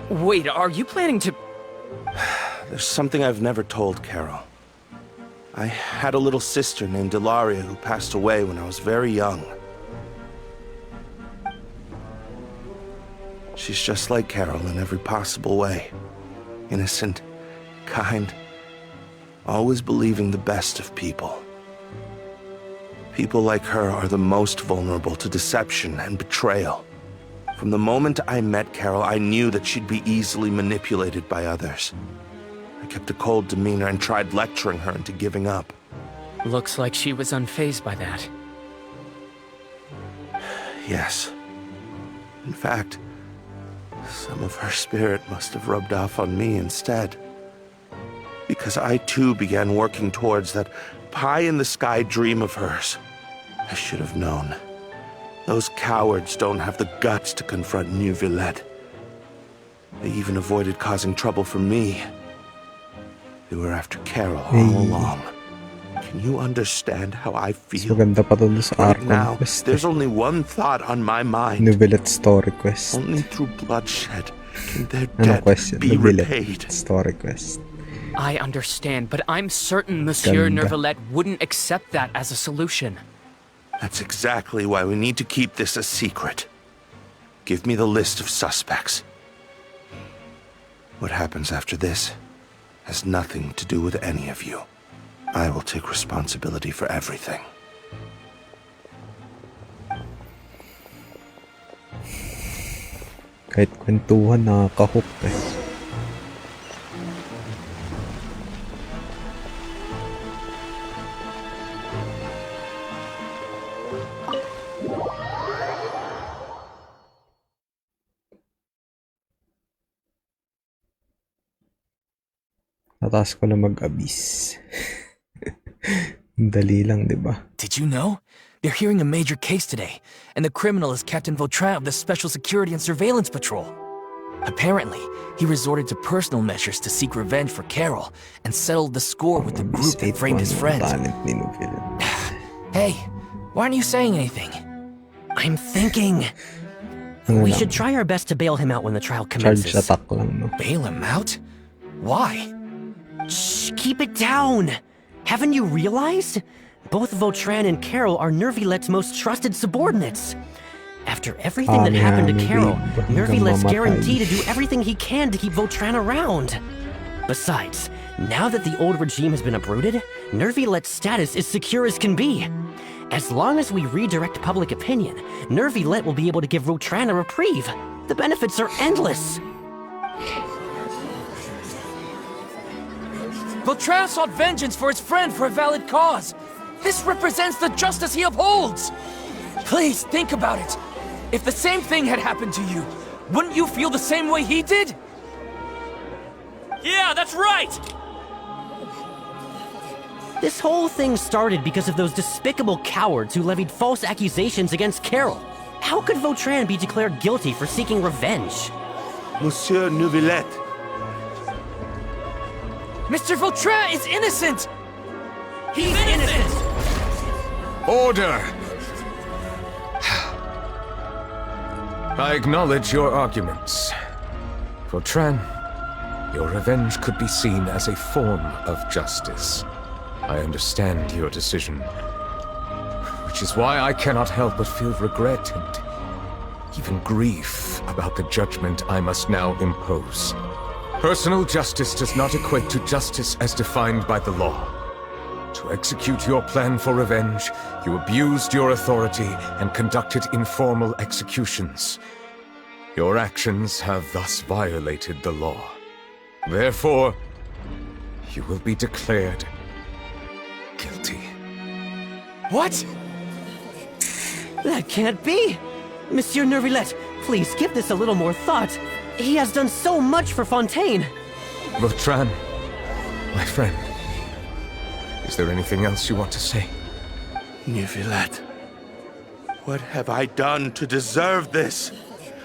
Wait, are you planning to... There's something I've never told Carol. I had a little sister named Ilaria who passed away when I was very young. She's just like Carol in every possible way. Innocent, kind, always believing the best of people. People like her are the most vulnerable to deception and betrayal. From the moment I met Carol, I knew that she'd be easily manipulated by others. I kept a cold demeanor and tried lecturing her into giving up. Looks like she was unfazed by that. Yes. In fact, some of her spirit must have rubbed off on me instead. Because I too began working towards that pie-in-the-sky dream of hers. I should have known. Those cowards don't have the guts to confront NEUVILETTE. They even avoided causing trouble for me. They were after Carol all along. Can you understand how I feel? Maganda pa dun sa Right now, there's only one thought on my mind. NEUVILETTE story quest. Only through bloodshed can their Ano debt question? be NEUVILETTE repaid. story quest. I understand, but I'm certain Monsieur Ganda. Neuvillette wouldn't accept that as a solution. That's exactly why we need to keep this a secret. Give me the list of suspects. What happens after this has nothing to do with any of you. I will take responsibility for everything. Kahit kwentuhan, nakaka-hook eh. Nataas ko na mag-abyss. Dali lang, di ba? Did you know? They're hearing a major case today, and the criminal is Captain Vautrin of the Special Security and Surveillance Patrol. Apparently, he resorted to personal measures to seek revenge for Carol and settled the score with the group that framed his friend. Hey, why aren't you saying anything? I'm thinking... We should try our best to bail him out when the trial commences. Charge attack lang, no? Bail him out? Why? Shh, keep it down! Haven't you realized? Both Vautrin and Carol are Neuvillette's most trusted subordinates. After everything that happened to Carol, Neuvillette's guaranteed to do everything he can to keep Vautrin around. Besides, now that the old regime has been uprooted, Neuvillette's status is secure as can be. As long as we redirect public opinion, Neuvillette will be able to give Vautrin a reprieve. The benefits are endless. Vautrin sought vengeance for his friend for a valid cause. This represents the justice he upholds. Please think about it. If the same thing had happened to you, wouldn't you feel the same way he did? Yeah, that's right! This whole thing started because of those despicable cowards who levied false accusations against Carol. How could Vautrin be declared guilty for seeking revenge? Monsieur Neuvillette. Mr. Vautrin is innocent! He's innocent! Order! I acknowledge your arguments. Vautrin, your revenge could be seen as a form of justice. I understand your decision, which is why I cannot help but feel regret and even grief about the judgment I must now impose. Personal justice does not equate to justice as defined by the law. To execute your plan for revenge, you abused your authority and conducted informal executions. Your actions have thus violated the law. Therefore, you will be declared guilty. What? That can't be! Monsieur Neuvillette, please give this a little more thought. He has done so much for Fontaine. Vautrin, my friend, is there anything else you want to say? Neuvillette, what have I done to deserve this?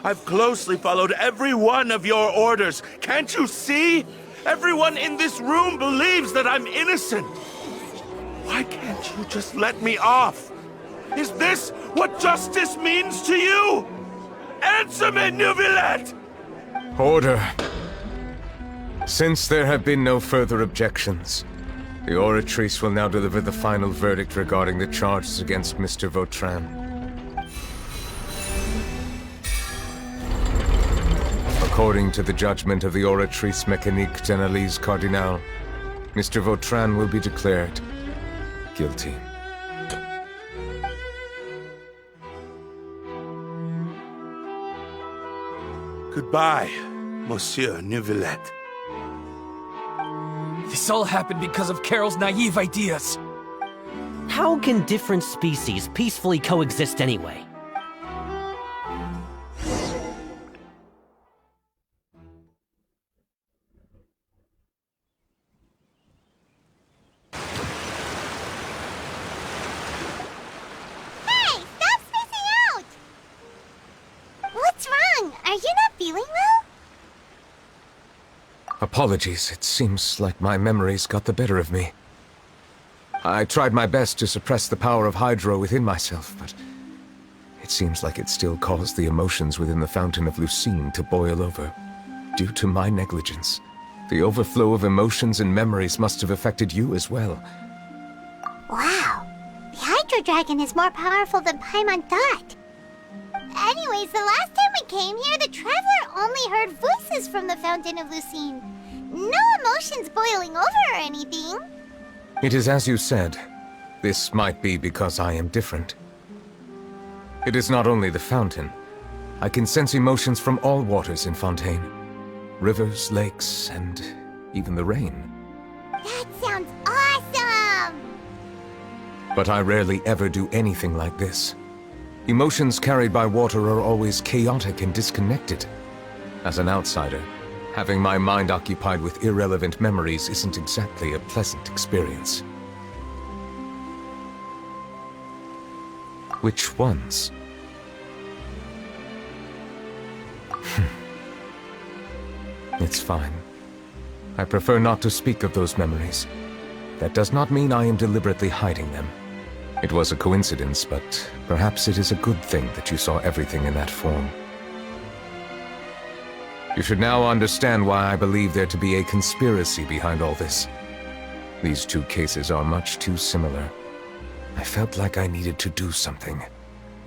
I've closely followed every one of your orders. Can't you see? Everyone in this room believes that I'm innocent. Why can't you just let me off? Is this what justice means to you? Answer me, Neuvillette! Order. Since there have been no further objections, the Oratrice will now deliver the final verdict regarding the charges against Mr. Vautrin. According to the judgment of the Oratrice Mécanique d'Analyse Cardinal, Mr. Vautrin will be declared guilty. Goodbye, Monsieur Neuvillette. This all happened because of Carol's naive ideas. How can different species peacefully coexist anyway? Hey, stop spacing out! What's wrong? Are you not feeling well? Apologies, it seems like my memories got the better of me. I tried my best to suppress the power of Hydro within myself, but it seems like it still caused the emotions within the Fountain of Lucine to boil over. Due to my negligence, the overflow of emotions and memories must have affected you as well. Wow. The Hydro Dragon is more powerful than Paimon thought. Anyways, the last time we came here, the Traveler only heard voices from the Fountain of Lucine. No emotions boiling over or anything. It is as you said. This might be because I am different. It is not only the fountain. I can sense emotions from all waters in Fontaine. Rivers, lakes, and even the rain. That sounds awesome! But I rarely ever do anything like this. Emotions carried by water are always chaotic and disconnected. As an outsider, having my mind occupied with irrelevant memories isn't exactly a pleasant experience. Which ones? It's fine. I prefer not to speak of those memories. That does not mean I am deliberately hiding them. It was a coincidence, but perhaps it is a good thing that you saw everything in that form. You should now understand why I believe there to be a conspiracy behind all this. These two cases are much too similar. I felt like I needed to do something.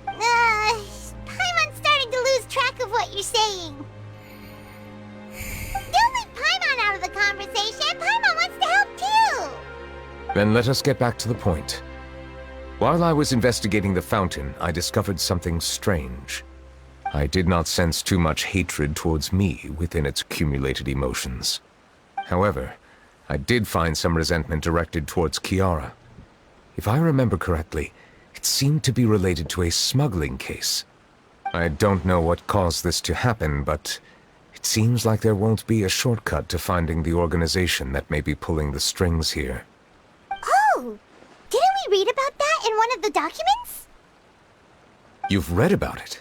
Paimon's starting to lose track of what you're saying. Don't leave Paimon out of the conversation. Paimon wants to help too. Then let us get back to the point. While I was investigating the fountain, I discovered something strange. I did not sense too much hatred towards me within its accumulated emotions. However, I did find some resentment directed towards Kiara. If I remember correctly, it seemed to be related to a smuggling case. I don't know what caused this to happen, but it seems like there won't be a shortcut to finding the organization that may be pulling the strings here. Oh, I read about that in one of the documents? You've read about it?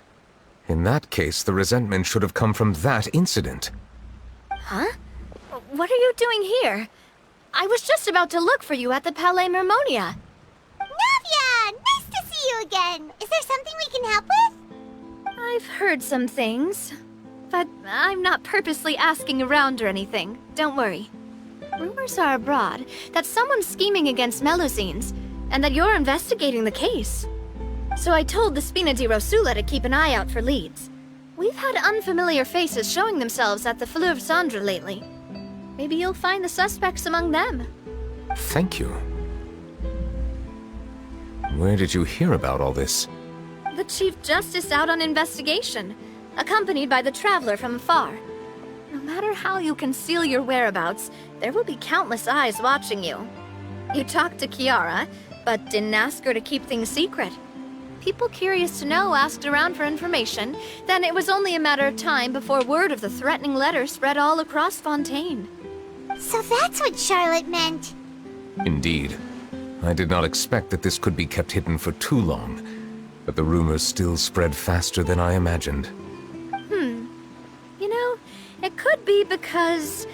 In that case, the resentment should have come from that incident. Huh? What are you doing here? I was just about to look for you at the Palais Mermonia. Navia! Nice to see you again! Is there something we can help with? I've heard some things, but I'm not purposely asking around or anything. Don't worry. Rumors are abroad that someone's scheming against Melusines, and that you're investigating the case. So I told the Spina di Rosula to keep an eye out for leads. We've had unfamiliar faces showing themselves at the Fleuve Cendre lately. Maybe you'll find the suspects among them. Thank you. Where did you hear about all this? The Chief Justice out on investigation, accompanied by the Traveler from afar. No matter how you conceal your whereabouts, there will be countless eyes watching you. You talked to Kiara, but didn't ask her to keep things secret. People curious to know asked around for information, then it was only a matter of time before word of the threatening letter spread all across Fontaine. So that's what Charlotte meant. Indeed. I did not expect that this could be kept hidden for too long, but the rumors still spread faster than I imagined. You know, it could be because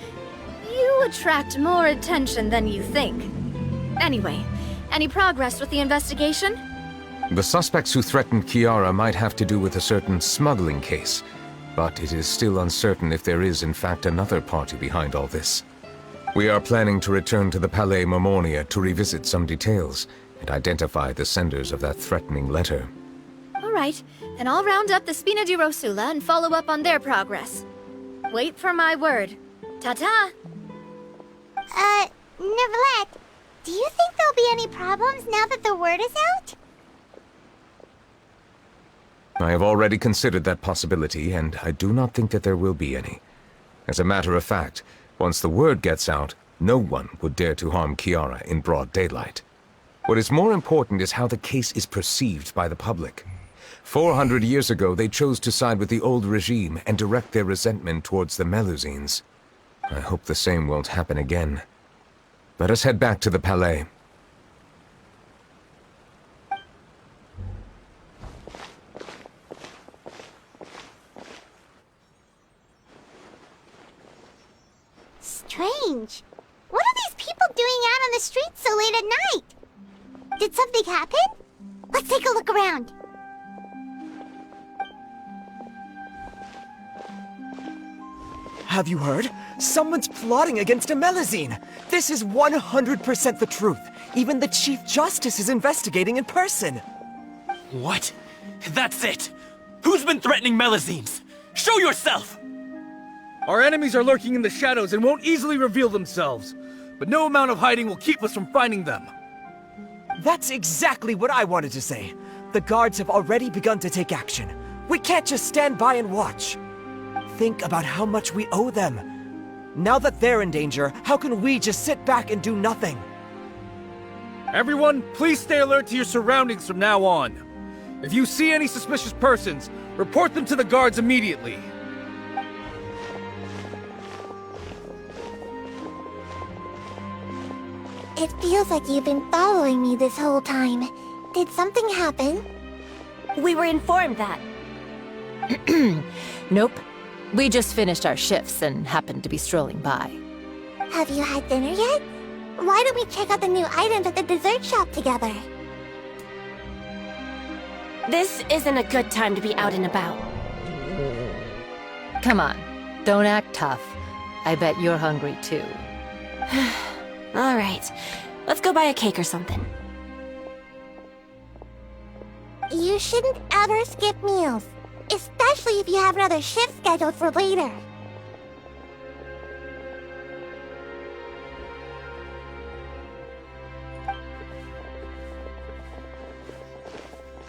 you attract more attention than you think. Anyway, any progress with the investigation? The suspects who threatened Kiara might have to do with a certain smuggling case, but it is still uncertain if there is in fact another party behind all this. We are planning to return to the Palais Mermonia to revisit some details and identify the senders of that threatening letter. All right, then I'll round up the Spina di Rosula and follow up on their progress. Wait for my word. Ta-ta! Neuvillette, do you think there'll be any problems now that the word is out? I have already considered that possibility, and I do not think that there will be any. As a matter of fact, once the word gets out, no one would dare to harm Kiara in broad daylight. What is more important is how the case is perceived by the public. 400 years ago, they chose to side with the old regime and direct their resentment towards the Melusines. I hope the same won't happen again. Let us head back to the Palais. Strange. What are these people doing out on the streets so late at night? Did something happen? Let's take a look around. Have you heard? Someone's plotting against a Melusine! This is 100% the truth. Even the Chief Justice is investigating in person. What? That's it! Who's been threatening Melusines? Show yourself! Our enemies are lurking in the shadows and won't easily reveal themselves. But no amount of hiding will keep us from finding them. That's exactly what I wanted to say. The guards have already begun to take action. We can't just stand by and watch. Think about how much we owe them. Now that they're in danger, how can we just sit back and do nothing? Everyone, please stay alert to your surroundings from now on. If you see any suspicious persons, report them to the guards immediately. It feels like you've been following me this whole time. Did something happen? We were informed that. Nope. We just finished our shifts and happened to be strolling by. Have you had dinner yet? Why don't we check out the new items at the dessert shop together? This isn't a good time to be out and about. Come on, don't act tough. I bet you're hungry too. All right, let's go buy a cake or something. You shouldn't ever skip meals, especially if you have another shift scheduled for later.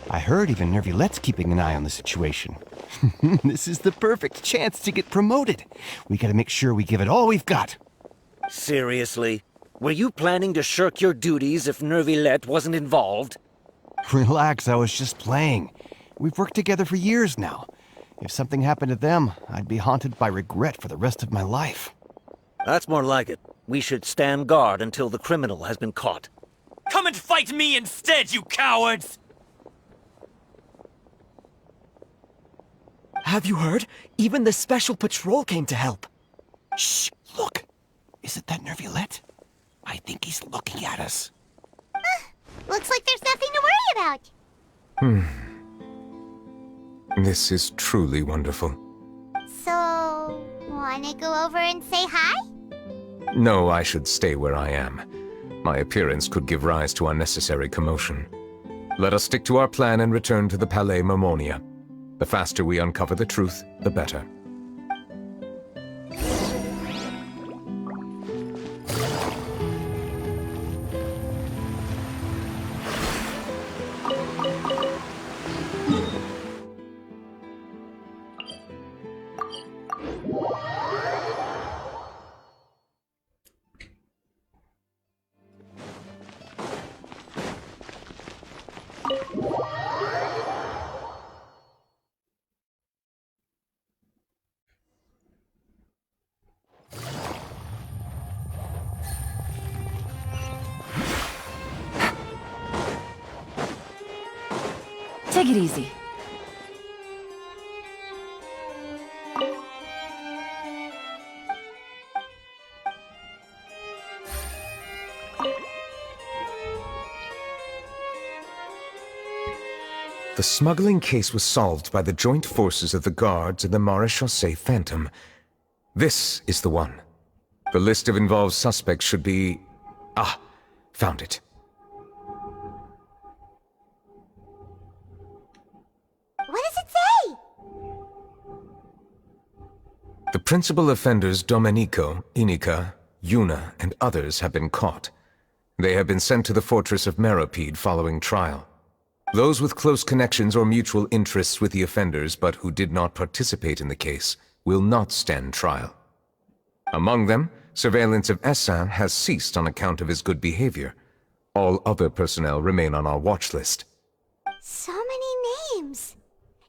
I heard even Neuvilette's keeping an eye on the situation. This is the perfect chance to get promoted. We gotta make sure we give it all we've got. Seriously? Were you planning to shirk your duties if Neuvilette wasn't involved? Relax, I was just playing. We've worked together for years now. If something happened to them, I'd be haunted by regret for the rest of my life. That's more like it. We should stand guard until the criminal has been caught. Come and fight me instead, you cowards! Have you heard? Even the Special Patrol came to help. Shh! Look! Isn't that NEUVILETTE? I think he's looking at us. Looks like there's nothing to worry about. This is truly wonderful. So, wanna go over and say hi? No, I should stay where I am. My appearance could give rise to unnecessary commotion. Let us stick to our plan and return to the Palais Mermonia. The faster we uncover the truth, the better. Take it easy. The smuggling case was solved by the joint forces of the guards and the Maréchaussée Phantom. This is the one. The list of involved suspects should be... Ah, found it. What does it say? The principal offenders Domenico, Inica, Yuna, and others have been caught. They have been sent to the fortress of Meropide following trial. Those with close connections or mutual interests with the offenders but who did not participate in the case will not stand trial. Among them, surveillance of Essin has ceased on account of his good behavior. All other personnel remain on our watch list. So many names.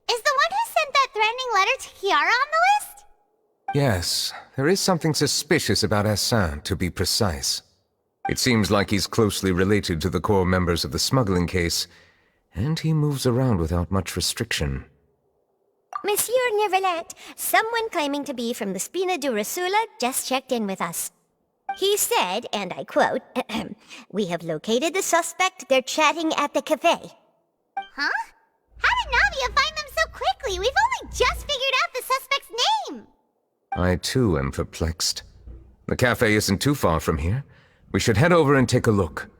Is the one who sent that threatening letter to Kiara on the list? Yes, there is something suspicious about Essin, to be precise. It seems like he's closely related to the core members of the smuggling case, and he moves around without much restriction. Monsieur Neuvillette, someone claiming to be from the Spina di Rosula just checked in with us. He said, and I quote, "We have located the suspect. They're chatting at the cafe." Huh? How did Navia find them so quickly? We've only just figured out the suspect's name. I too am perplexed. The cafe isn't too far from here. We should head over and take a look.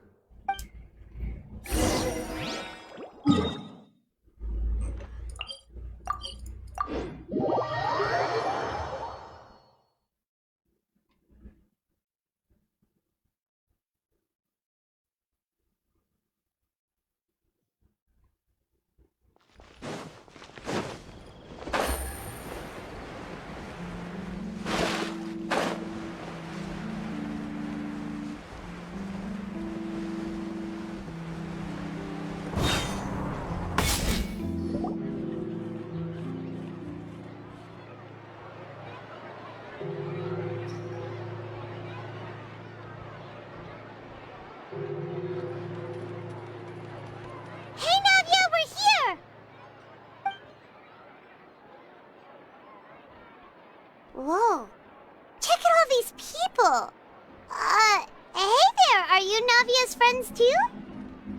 Hey, Navia, we're here! Whoa. Check out all these people. Hey there, are you Navia's friends too?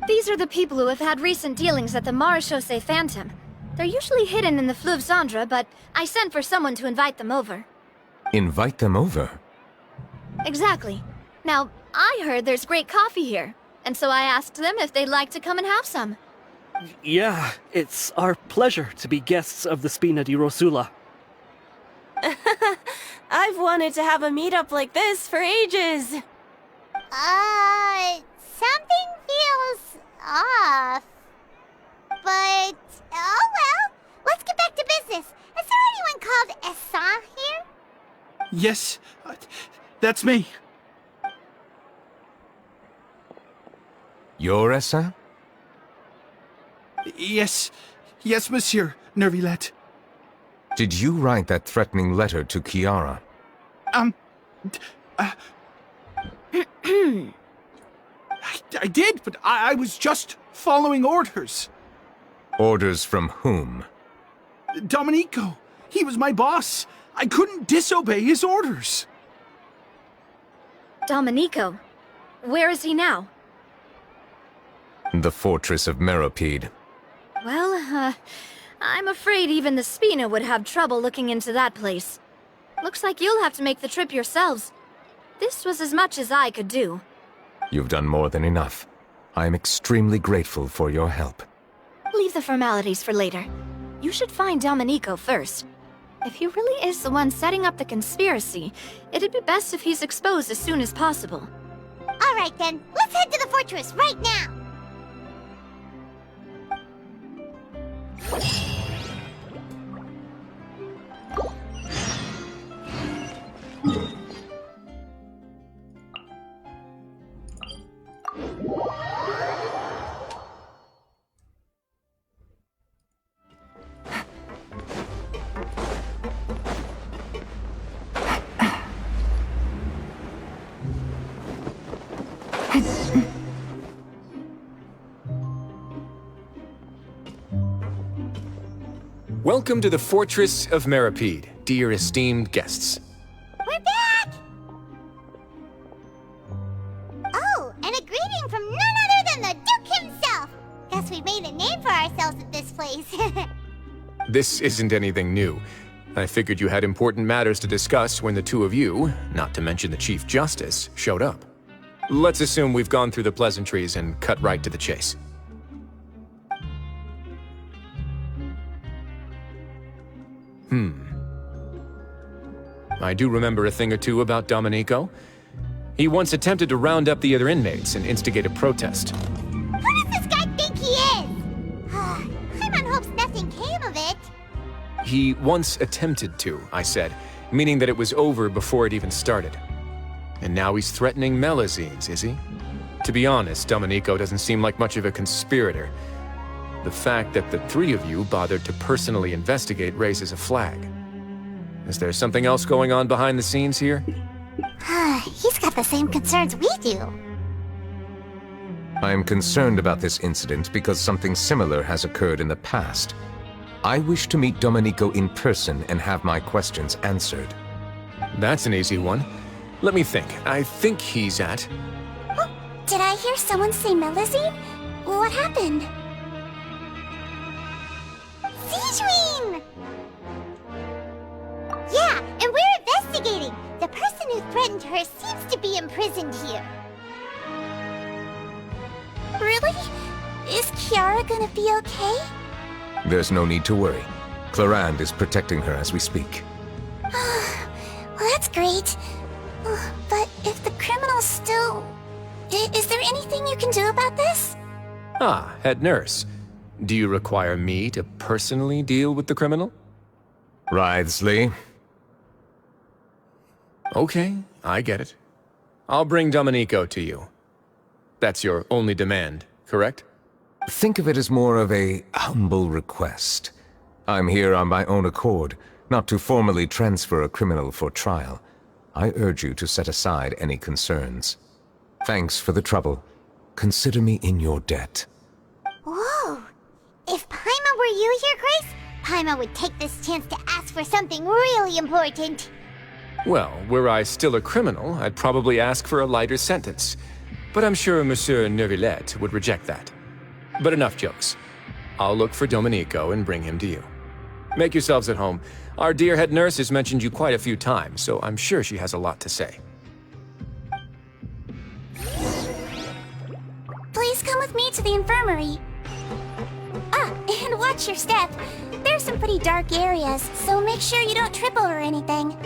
These are the people who have had recent dealings at the Maréchaussée Phantom. They're usually hidden in the Fleuve Cendre, but I sent for someone to invite them over. Invite them over? Exactly. Now, I heard there's great coffee here, and so I asked them if they'd like to come and have some. Yeah, it's our pleasure to be guests of the Spina di Rosula. I've wanted to have a meetup like this for ages. Something feels off. But, oh well. Let's get back to business. Is there anyone called Essin here? Yes, that's me. You're Essin? Yes, monsieur NEUVILETTE. Did you write that threatening letter to Kiara? I did, but I was just following orders. Orders from whom? Domenico, he was my boss. I couldn't disobey his orders. Domenico, where is he now? The fortress of Meropide. Well, I'm afraid even the Spina would have trouble looking into that place. Looks like you'll have to make the trip yourselves. This was as much as I could do. You've done more than enough. I am extremely grateful for your help. Leave the formalities for later. You should find Domenico first. If he really is the one setting up the conspiracy, it'd be best if he's exposed as soon as possible. All right then, let's head to the fortress right now. Welcome to the Fortress of Meropide, dear esteemed guests. We're back! Oh, and a greeting from none other than the Duke himself! Guess we made a name for ourselves at this place. This isn't anything new. I figured you had important matters to discuss when the two of you, not to mention the Chief Justice, showed up. Let's assume we've gone through the pleasantries and cut right to the chase. I do remember a thing or two about Domenico. He once attempted to round up the other inmates and instigate a protest. Who does this guy think he is? Paimon hopes nothing came of it. He once attempted to, I said, meaning that it was over before it even started. And now he's threatening Melazines, is he? To be honest, Domenico doesn't seem like much of a conspirator. The fact that the three of you bothered to personally investigate raises a flag. Is there something else going on behind the scenes here? He's got the same concerns we do. I am concerned about this incident because something similar has occurred in the past. I wish to meet Domenico in person and have my questions answered. That's an easy one. Let me think. I think he's at... Oh, did I hear someone say Melazine? What happened? Sijuin! Yeah, and we're investigating. The person who threatened her seems to be imprisoned here. Really? Is Kiara gonna be okay? There's no need to worry. Clarande is protecting her as we speak. Well, that's great. But if the criminal's still... Is there anything you can do about this? Ah, head nurse. Do you require me to personally deal with the criminal? Wriothesley. Okay, I get it. I'll bring Domenico to you. That's your only demand, correct? Think of it as more of a humble request. I'm here on my own accord, not to formally transfer a criminal for trial. I urge you to set aside any concerns. Thanks for the trouble. Consider me in your debt. Whoa! If Paimon were you here, Grace, Paimon would take this chance to ask for something really important. Well, were I still a criminal, I'd probably ask for a lighter sentence. But I'm sure Monsieur Neuvillette would reject that. But enough jokes. I'll look for Domenico and bring him to you. Make yourselves at home. Our dear head nurse has mentioned you quite a few times, so I'm sure she has a lot to say. Please come with me to the infirmary. Ah, and watch your step. There's some pretty dark areas, so make sure you don't trip over anything.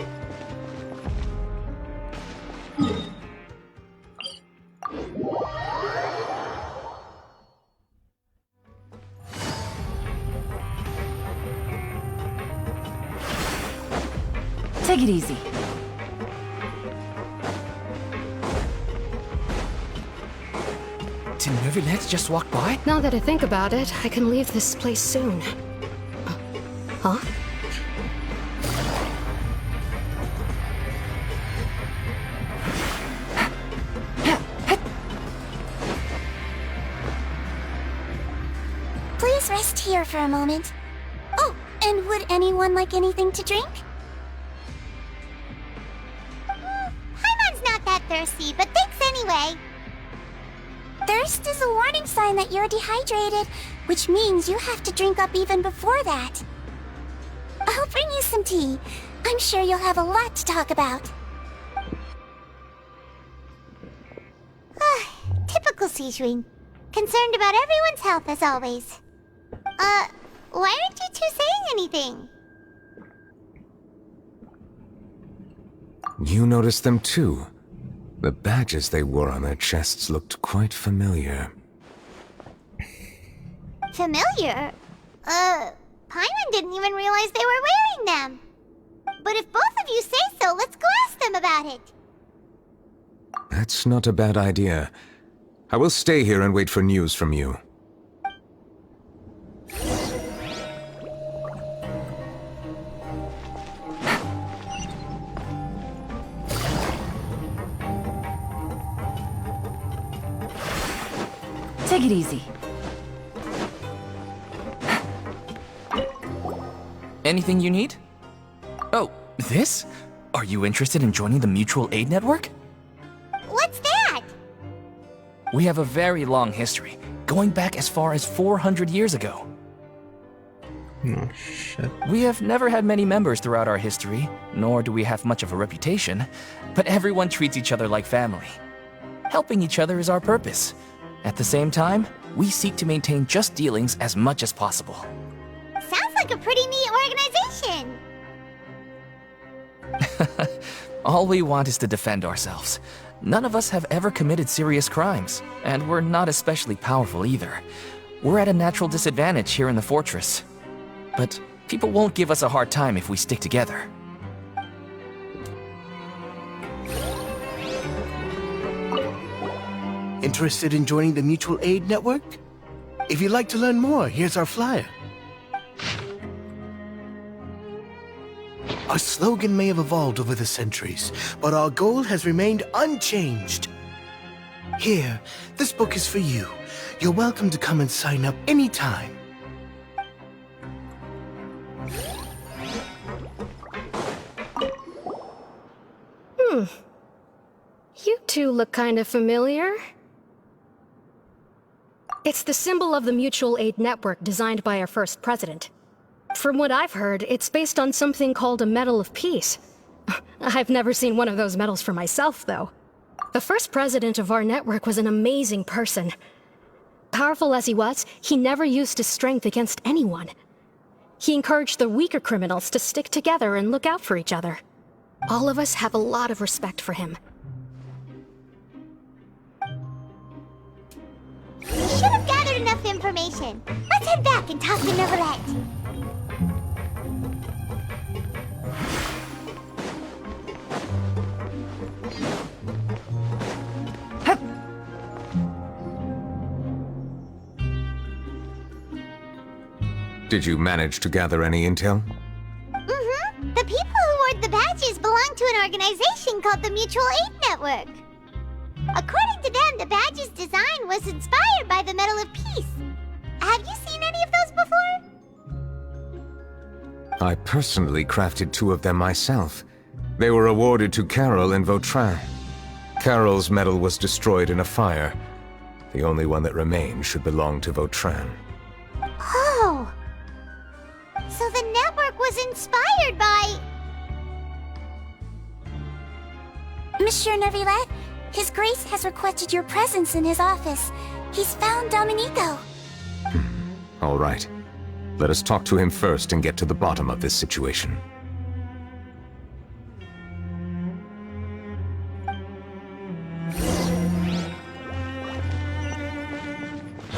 Take it easy. Did Neuvillette just walk by? Now that I think about it, I can leave this place soon. Huh? for a moment. Oh, and would anyone like anything to drink? Paimon's not that thirsty, but thanks anyway. Thirst is a warning sign that you're dehydrated, which means you have to drink up even before that. I'll bring you some tea. I'm sure you'll have a lot to talk about. Typical Sijun. Concerned about everyone's health as always. Why aren't you two saying anything? You noticed them too. The badges they wore on their chests looked quite familiar. Familiar? Paimon didn't even realize they were wearing them. But if both of you say so, let's go ask them about it. That's not a bad idea. I will stay here and wait for news from you. Take it easy. Anything you need? Oh, this? Are you interested in joining the Mutual Aid Network? What's that? We have a very long history, going back as far as 400 years ago. Oh, shit. We have never had many members throughout our history, nor do we have much of a reputation, but everyone treats each other like family. Helping each other is our purpose. At the same time, we seek to maintain just dealings as much as possible. Sounds like a pretty neat organization. All we want is to defend ourselves. None of us have ever committed serious crimes, and we're not especially powerful either. We're at a natural disadvantage here in the fortress. But people won't give us a hard time if we stick together. Interested in joining the Mutual Aid Network? If you'd like to learn more, here's our flyer. Our slogan may have evolved over the centuries, but our goal has remained unchanged. Here, this book is for you. You're welcome to come and sign up anytime. You two look kind of familiar. It's the symbol of the Mutual Aid Network designed by our first president. From what I've heard, it's based on something called a Medal of Peace. I've never seen one of those medals for myself, though. The first president of our network was an amazing person. Powerful as he was, he never used his strength against anyone. He encouraged the weaker criminals to stick together and look out for each other. All of us have a lot of respect for him. We should have gathered enough information. Let's head back and talk to Neuvillette. Did you manage to gather any intel? Mm-hmm. The people who wore the badges belong to an organization called the Mutual Aid Network. According to them, the badge's design was inspired by the Medal of Peace. Have you seen any of those before? I personally crafted 2 of them myself. They were awarded to Carol and Vautrin. Carol's medal was destroyed in a fire. The only one that remained should belong to Vautrin. Oh! So the network was inspired by... Monsieur Neuvillette, His Grace has requested your presence in his office. He's found Domenico. All right. Let us talk to him first and get to the bottom of this situation.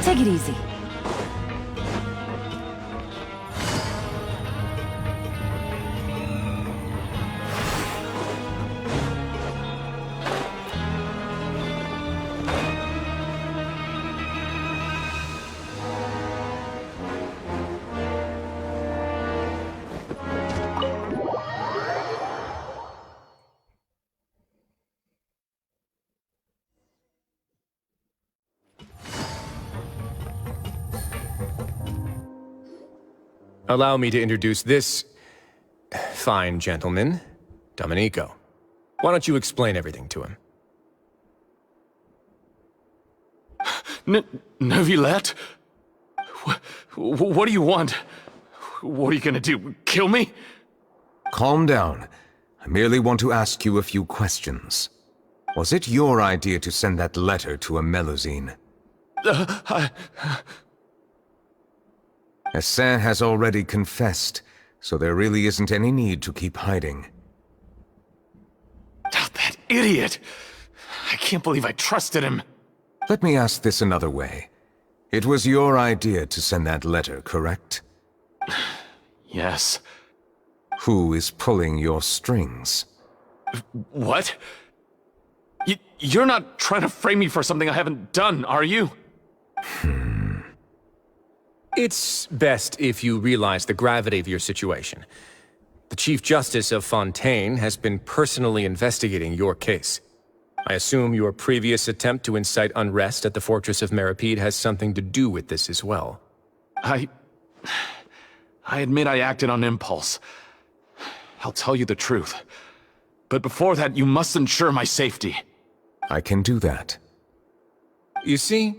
Take it easy. Allow me to introduce this fine gentleman, Domenico. Why don't you explain everything to him? Neuvillette? What do you want? What are you gonna do? Kill me? Calm down. I merely want to ask you a few questions. Was it your idea to send that letter to a Melusine? Essin has already confessed, so there really isn't any need to keep hiding. That idiot! I can't believe I trusted him. Let me ask this another way. It was your idea to send that letter, correct? Yes. Who is pulling your strings? What? You're not trying to frame me for something I haven't done, are you? It's best if you realize the gravity of your situation. The Chief Justice of Fontaine has been personally investigating your case. I assume your previous attempt to incite unrest at the Fortress of Meripede has something to do with this as well. I admit I acted on impulse. I'll tell you the truth. But before that, you must ensure my safety. I can do that. You see,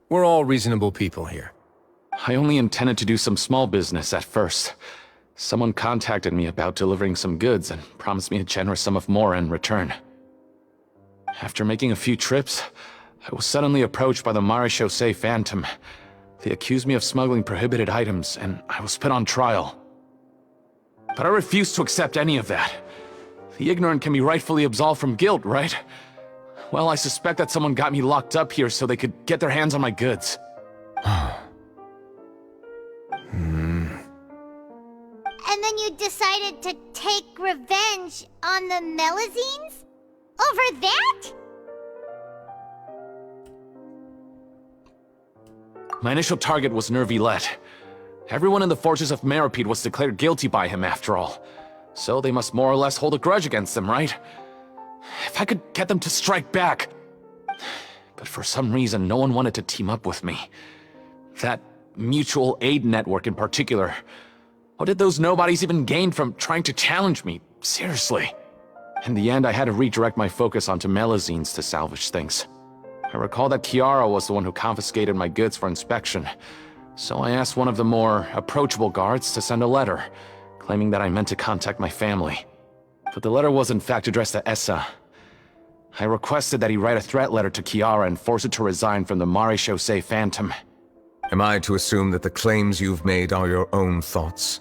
we're all reasonable people here. I only intended to do some small business at first. Someone contacted me about delivering some goods and promised me a generous sum of more in return. After making a few trips, I was suddenly approached by the Marechaussee Phantom. They accused me of smuggling prohibited items, and I was put on trial. But I refused to accept any of that. The ignorant can be rightfully absolved from guilt, right? Well, I suspect that someone got me locked up here so they could get their hands on my goods. And then you decided to take revenge on the Melusines? Over that? My initial target was NEUVILETTE. Everyone in the Fortress of Meripede was declared guilty by him after all. So they must more or less hold a grudge against them, right? If I could get them to strike back. But for some reason, no one wanted to team up with me. That mutual aid network in particular. What did those nobodies even gain from trying to challenge me? Seriously. In the end, I had to redirect my focus onto Melusines to salvage things. I recall that Chiara was the one who confiscated my goods for inspection, so I asked one of the more approachable guards to send a letter, claiming that I meant to contact my family. But the letter was in fact addressed to Essa. I requested that he write a threat letter to Chiara and force her to resign from the Marechaussee Phantom. Am I to assume that the claims you've made are your own thoughts?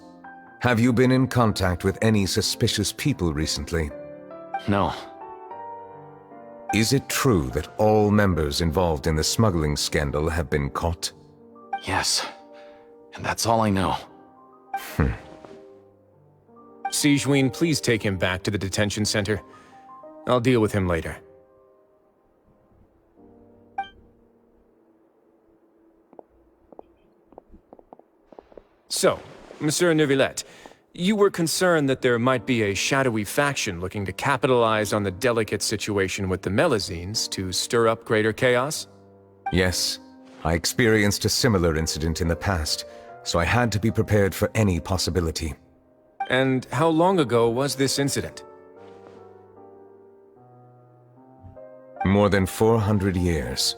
Have you been in contact with any suspicious people recently? No. Is it true that all members involved in the smuggling scandal have been caught? Yes. And that's all I know. Sigewinne, please take him back to the detention center. I'll deal with him later. So, Monsieur Neuvillette, you were concerned that there might be a shadowy faction looking to capitalize on the delicate situation with the Melusines to stir up greater chaos? Yes. I experienced a similar incident in the past, so I had to be prepared for any possibility. And how long ago was this incident? More than 400 years.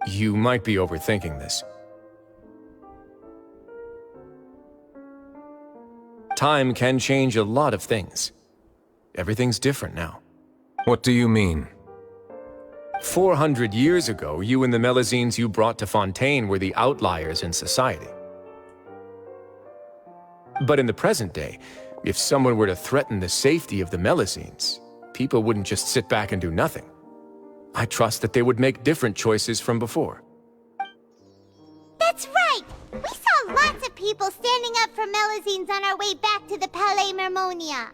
You might be overthinking this. Time can change a lot of things. Everything's different now. What do you mean? 400 years ago, you and the Melusines you brought to Fontaine were the outliers in society. But in the present day, if someone were to threaten the safety of the Melusines, people wouldn't just sit back and do nothing. I trust that they would make different choices from before. That's right! We saw lots of people standing up for Melusines on our way back to the Palais Mermonia.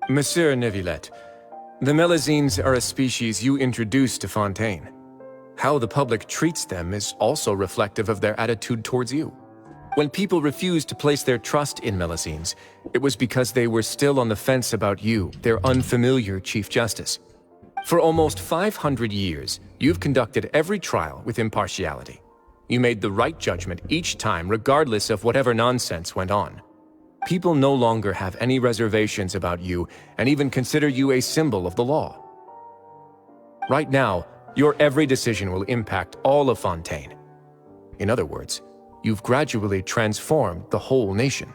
Monsieur Neuvillette, the Melusines are a species you introduced to Fontaine. How the public treats them is also reflective of their attitude towards you. When people refused to place their trust in Melusines, it was because they were still on the fence about you, their unfamiliar Chief Justice. For almost 500 years, you've conducted every trial with impartiality. You made the right judgment each time, regardless of whatever nonsense went on. People no longer have any reservations about you and even consider you a symbol of the law. Right now, your every decision will impact all of Fontaine. In other words, you've gradually transformed the whole nation.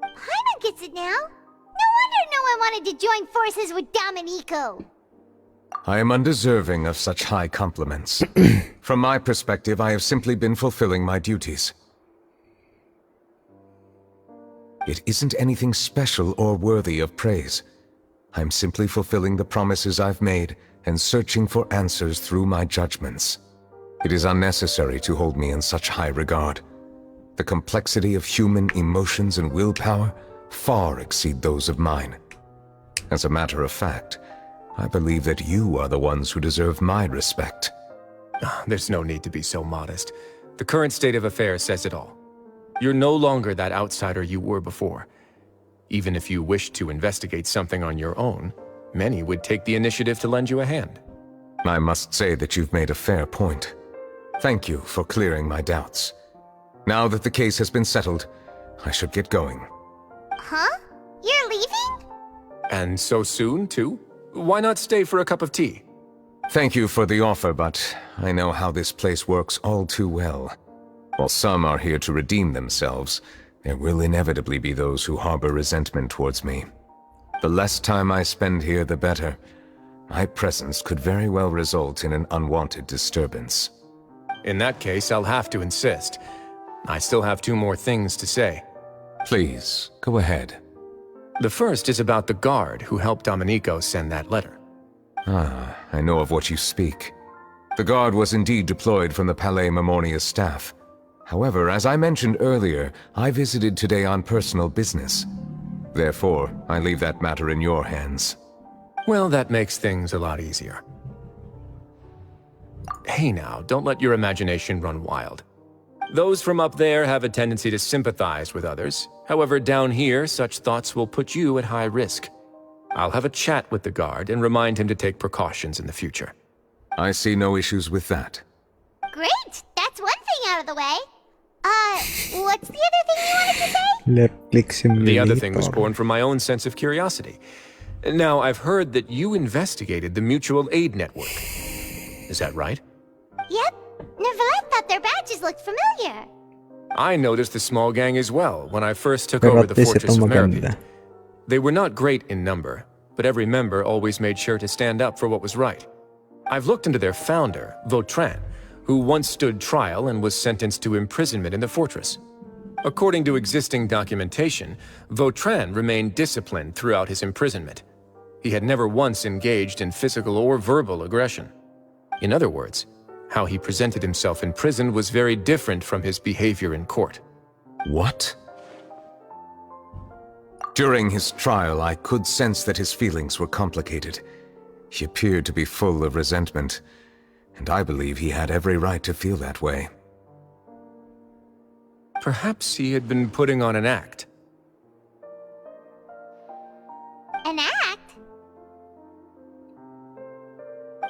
Paimon gets it now. No wonder no one wanted to join forces with Domenico. I am undeserving of such high compliments. From my perspective, I have simply been fulfilling my duties. It isn't anything special or worthy of praise. I'm simply fulfilling the promises I've made and searching for answers through my judgments. It is unnecessary to hold me in such high regard. The complexity of human emotions and willpower far exceed those of mine. As a matter of fact, I believe that you are the ones who deserve my respect. There's no need to be so modest. The current state of affairs says it all. You're no longer that outsider you were before. Even if you wished to investigate something on your own, many would take the initiative to lend you a hand. I must say that you've made a fair point. Thank you for clearing my doubts. Now that the case has been settled, I should get going. Huh? You're leaving? And so soon, too? Why not stay for a cup of tea? Thank you for the offer, but I know how this place works all too well. While some are here to redeem themselves, there will inevitably be those who harbor resentment towards me. The less time I spend here, the better. My presence could very well result in an unwanted disturbance. In that case, I'll have to insist. I still have 2 more things to say. Please, go ahead. The first is about the guard who helped Domenico send that letter. Ah, I know of what you speak. The guard was indeed deployed from the Palais Mermonia's staff. However, as I mentioned earlier, I visited today on personal business. Therefore, I leave that matter in your hands. Well, that makes things a lot easier. Hey now, don't let your imagination run wild. Those from up there have a tendency to sympathize with others. However, down here, such thoughts will put you at high risk. I'll have a chat with the guard and remind him to take precautions in the future. I see no issues with that. Great! That's one thing out of the way. What's the other thing you wanted to say? Left click simulator. The other thing was born from my own sense of curiosity. Now, I've heard that you investigated the mutual aid network. Is that right? Yep. Neuvillette thought their badges looked familiar. I noticed the small gang as well when I first took Pero over the at least fortress ito of maganda. Merpy. They were not great in number, but every member always made sure to stand up for what was right. I've looked into their founder, Vautrin, who once stood trial and was sentenced to imprisonment in the fortress. According to existing documentation, Vautrin remained disciplined throughout his imprisonment. He had never once engaged in physical or verbal aggression. In other words, how he presented himself in prison was very different from his behavior in court. What? During his trial, I could sense that his feelings were complicated. He appeared to be full of resentment, and I believe he had every right to feel that way. Perhaps he had been putting on an act. An act?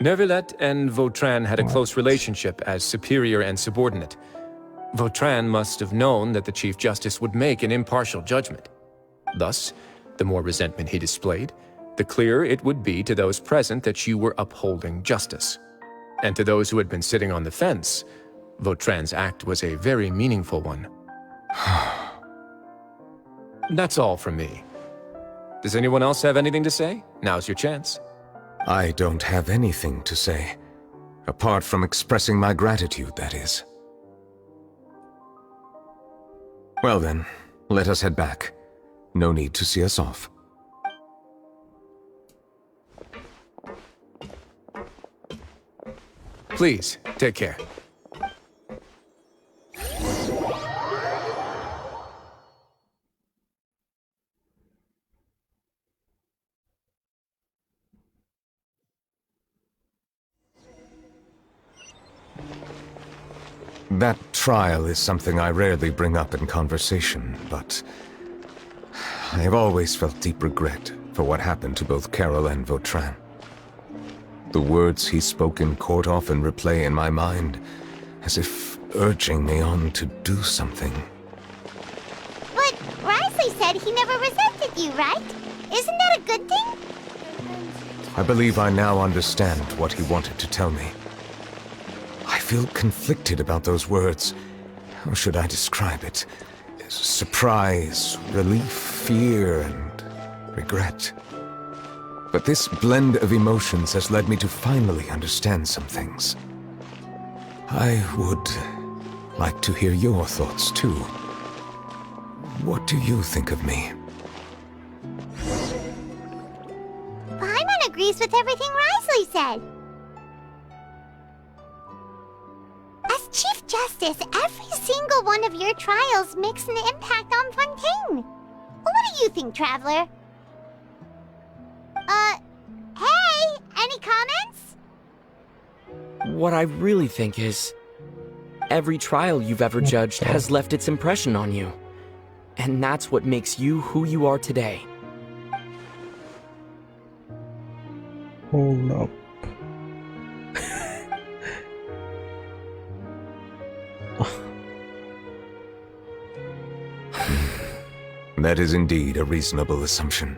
Neuvillette and Vautrin had a close relationship as superior and subordinate. Vautrin must have known that the Chief Justice would make an impartial judgment. Thus, the more resentment he displayed, the clearer it would be to those present that you were upholding justice. And to those who had been sitting on the fence, Vautrin's act was a very meaningful one. That's all from me. Does anyone else have anything to say? Now's your chance. I don't have anything to say. Apart from expressing my gratitude, that is. Well then, let us head back. No need to see us off. Please, take care. That trial is something I rarely bring up in conversation, but I have always felt deep regret for what happened to both Carol and Vautrin. The words he spoke in court often replay in my mind, as if urging me on to do something. But Risley said he never resented you, right? Isn't that a good thing? I believe I now understand what he wanted to tell me. I feel conflicted about those words. How should I describe it? Surprise, relief, fear, and regret. But this blend of emotions has led me to finally understand some things. I would like to hear your thoughts, too. What do you think of me? Paimon agrees with everything Risley said. As Chief Justice, every single one of your trials makes an impact on Fontaine. What do you think, Traveler? Hey, any comments? What I really think is, every trial you've ever judged has left its impression on you. And that's what makes you who you are today. Hold up. That is indeed a reasonable assumption.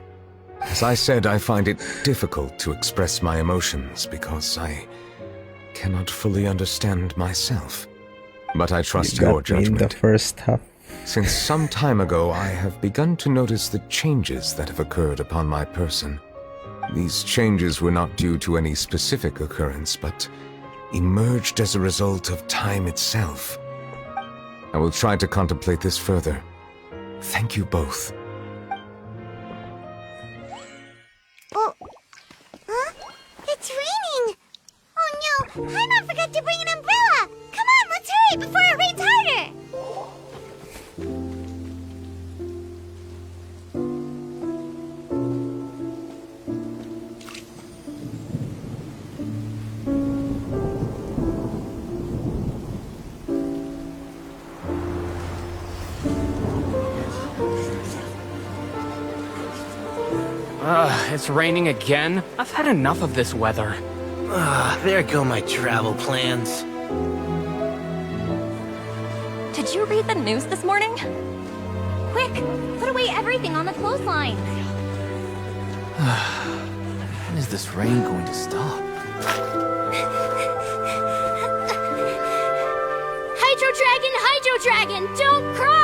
As I said, I find it difficult to express my emotions because I cannot fully understand myself. But I trust your judgment. In the first half. Since some time ago, I have begun to notice the changes that have occurred upon my person. These changes were not due to any specific occurrence, but emerged as a result of time itself. I will try to contemplate this further. Thank you both. Oh, huh? It's raining! Oh no, Paimon forgot to bring an umbrella! Come on, let's hurry before it rains harder! It's raining again? I've had enough of this weather. There go my travel plans. Did you read the news this morning? Quick, put away everything on the clothesline. When is this rain going to stop? Hydro Dragon, don't cry!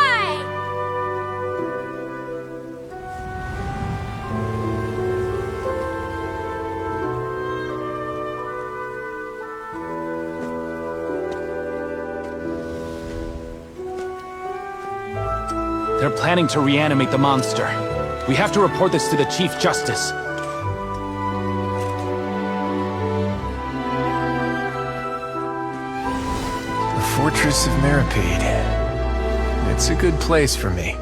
They're planning to reanimate the monster. We have to report this to the Chief Justice. The Fortress of Meripede. It's a good place for me.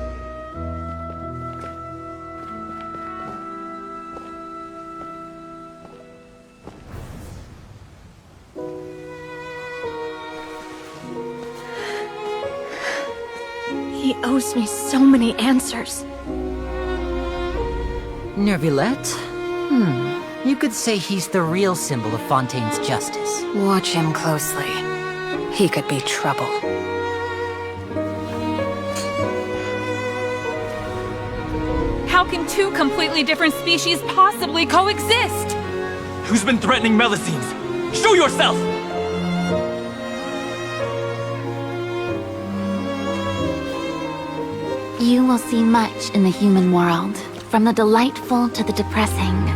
He owes me so many answers. Neuvillette? You could say he's the real symbol of Fontaine's justice. Watch him closely. He could be trouble. How can two completely different species possibly coexist? Who's been threatening Melusines? Show yourself! You will see much in the human world, from the delightful to the depressing.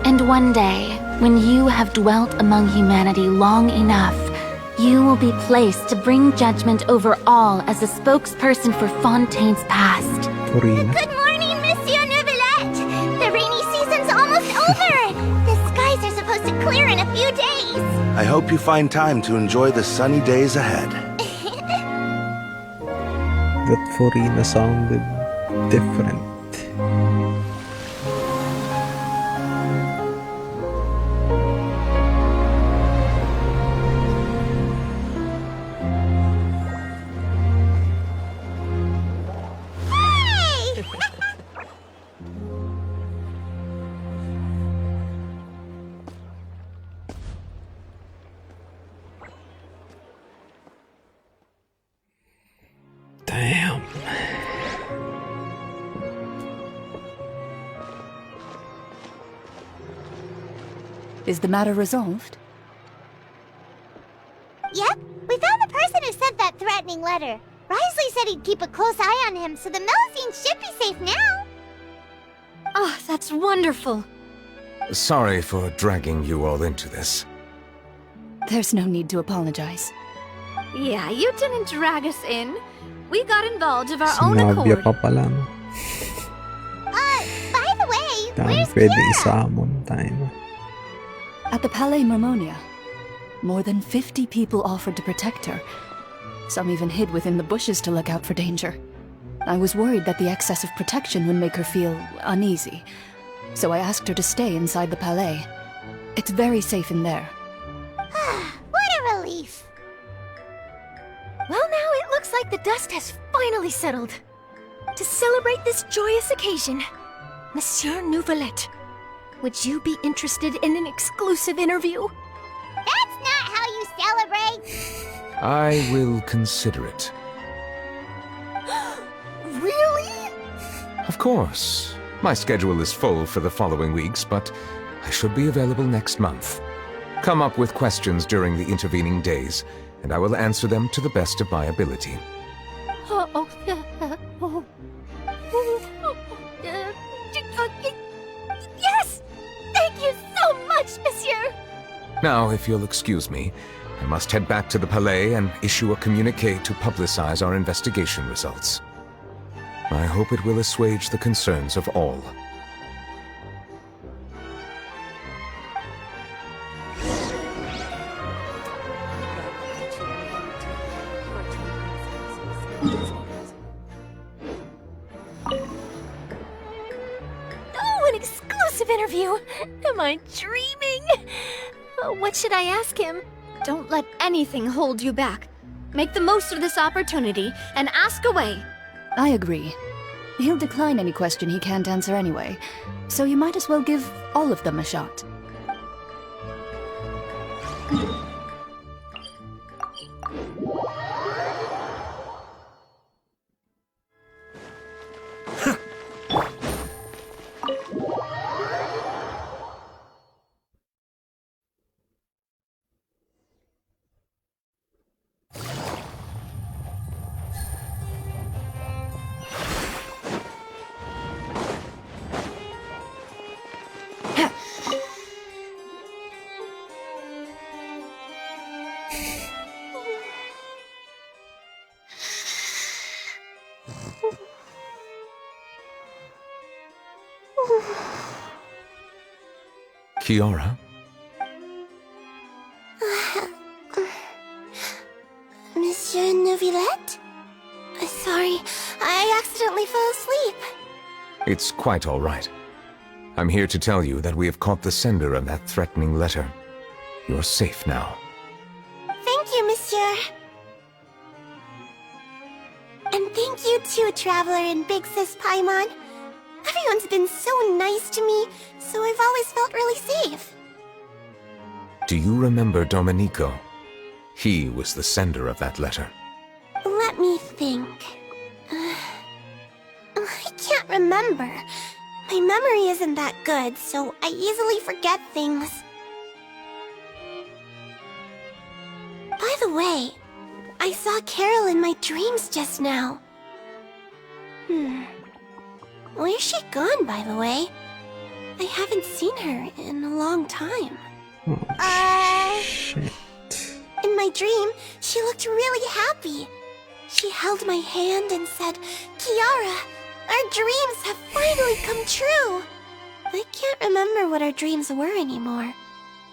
And one day, when you have dwelt among humanity long enough, you will be placed to bring judgment over all as a spokesperson for Fontaine's past. Good morning, Monsieur Neuvillette! The rainy season's almost over! The skies are supposed to clear in a few days! I hope you find time to enjoy the sunny days ahead. That Furina sounded different. Damn. Is the matter resolved? Yep, we found the person who sent that threatening letter. Risley said he'd keep a close eye on him, so the Melusine should be safe now. Oh, that's wonderful. Sorry for dragging you all into this. There's no need to apologize. Yeah, you didn't drag us in. We got involved of our own Sinabya accord. pa pala, no? By the way, Dami where's pwede Kiara? isamon tayo. At the Palais Mermonia, more than 50 people offered to protect her. Some even hid within the bushes to look out for danger. I was worried that the excess of protection would make her feel uneasy, so I asked her to stay inside the Palais. It's very safe in there. What a relief. Well, now it looks like the dust has finally settled. To celebrate this joyous occasion, Monsieur NEUVILETTE, would you be interested in an exclusive interview? That's not how you celebrate. I will consider it. Really? Of course. My schedule is full for the following weeks, but I should be available next month. Come up with questions during the intervening days, and I will answer them to the best of my ability. Yes! Thank you so much, Monsieur! Now, if you'll excuse me, I must head back to the Palais and issue a communique to publicize our investigation results. I hope it will assuage the concerns of all. Oh, an exclusive interview! Am I dreaming? What should I ask him? Don't let anything hold you back. Make the most of this opportunity and ask away. I agree. He'll decline any question he can't answer anyway, so you might as well give all of them a shot. Kiara? Monsieur NEUVILETTE? Sorry, I accidentally fell asleep. It's quite all right. I'm here to tell you that we have caught the sender of that threatening letter. You're safe now. Thank you, Monsieur. And thank you too, Traveler and Big Sis Paimon. Everyone's been so nice to me, so I've always felt really safe. Do you remember Domenico? He was the sender of that letter. Let me think. I can't remember. My memory isn't that good, so I easily forget things. By the way, I saw Carol in my dreams just now. Where's she gone, by the way? I haven't seen her in a long time. Shit. In my dream, she looked really happy. She held my hand and said, "Kiara, our dreams have finally come true." I can't remember what our dreams were anymore,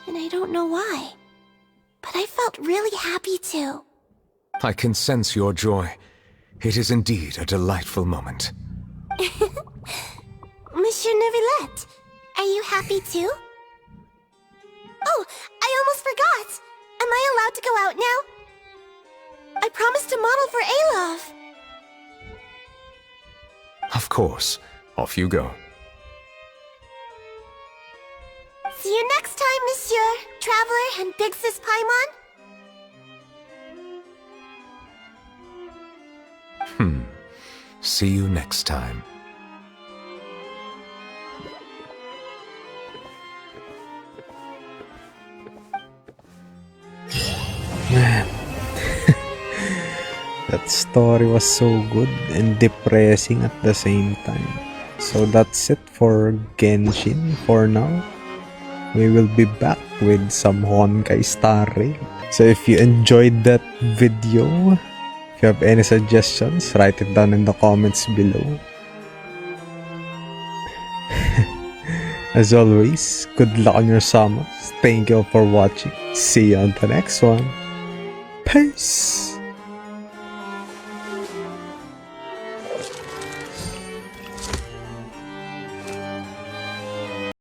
and I don't know why. But I felt really happy too. I can sense your joy. It is indeed a delightful moment. Monsieur NEUVILETTE, are you happy too? Oh, I almost forgot! Am I allowed to go out now? I promised to model for Alov. Of course. Off you go. See you next time, Monsieur, Traveler, and Big Sis Paimon. See you next time. Man, that story was so good and depressing at the same time. So that's it for Genshin for now. We will be back with some Honkai Star Rail. So if you enjoyed that video, if you have any suggestions, write it down in the comments below. As always, good luck on your summons. Thank you all for watching. See you on the next one. Peace!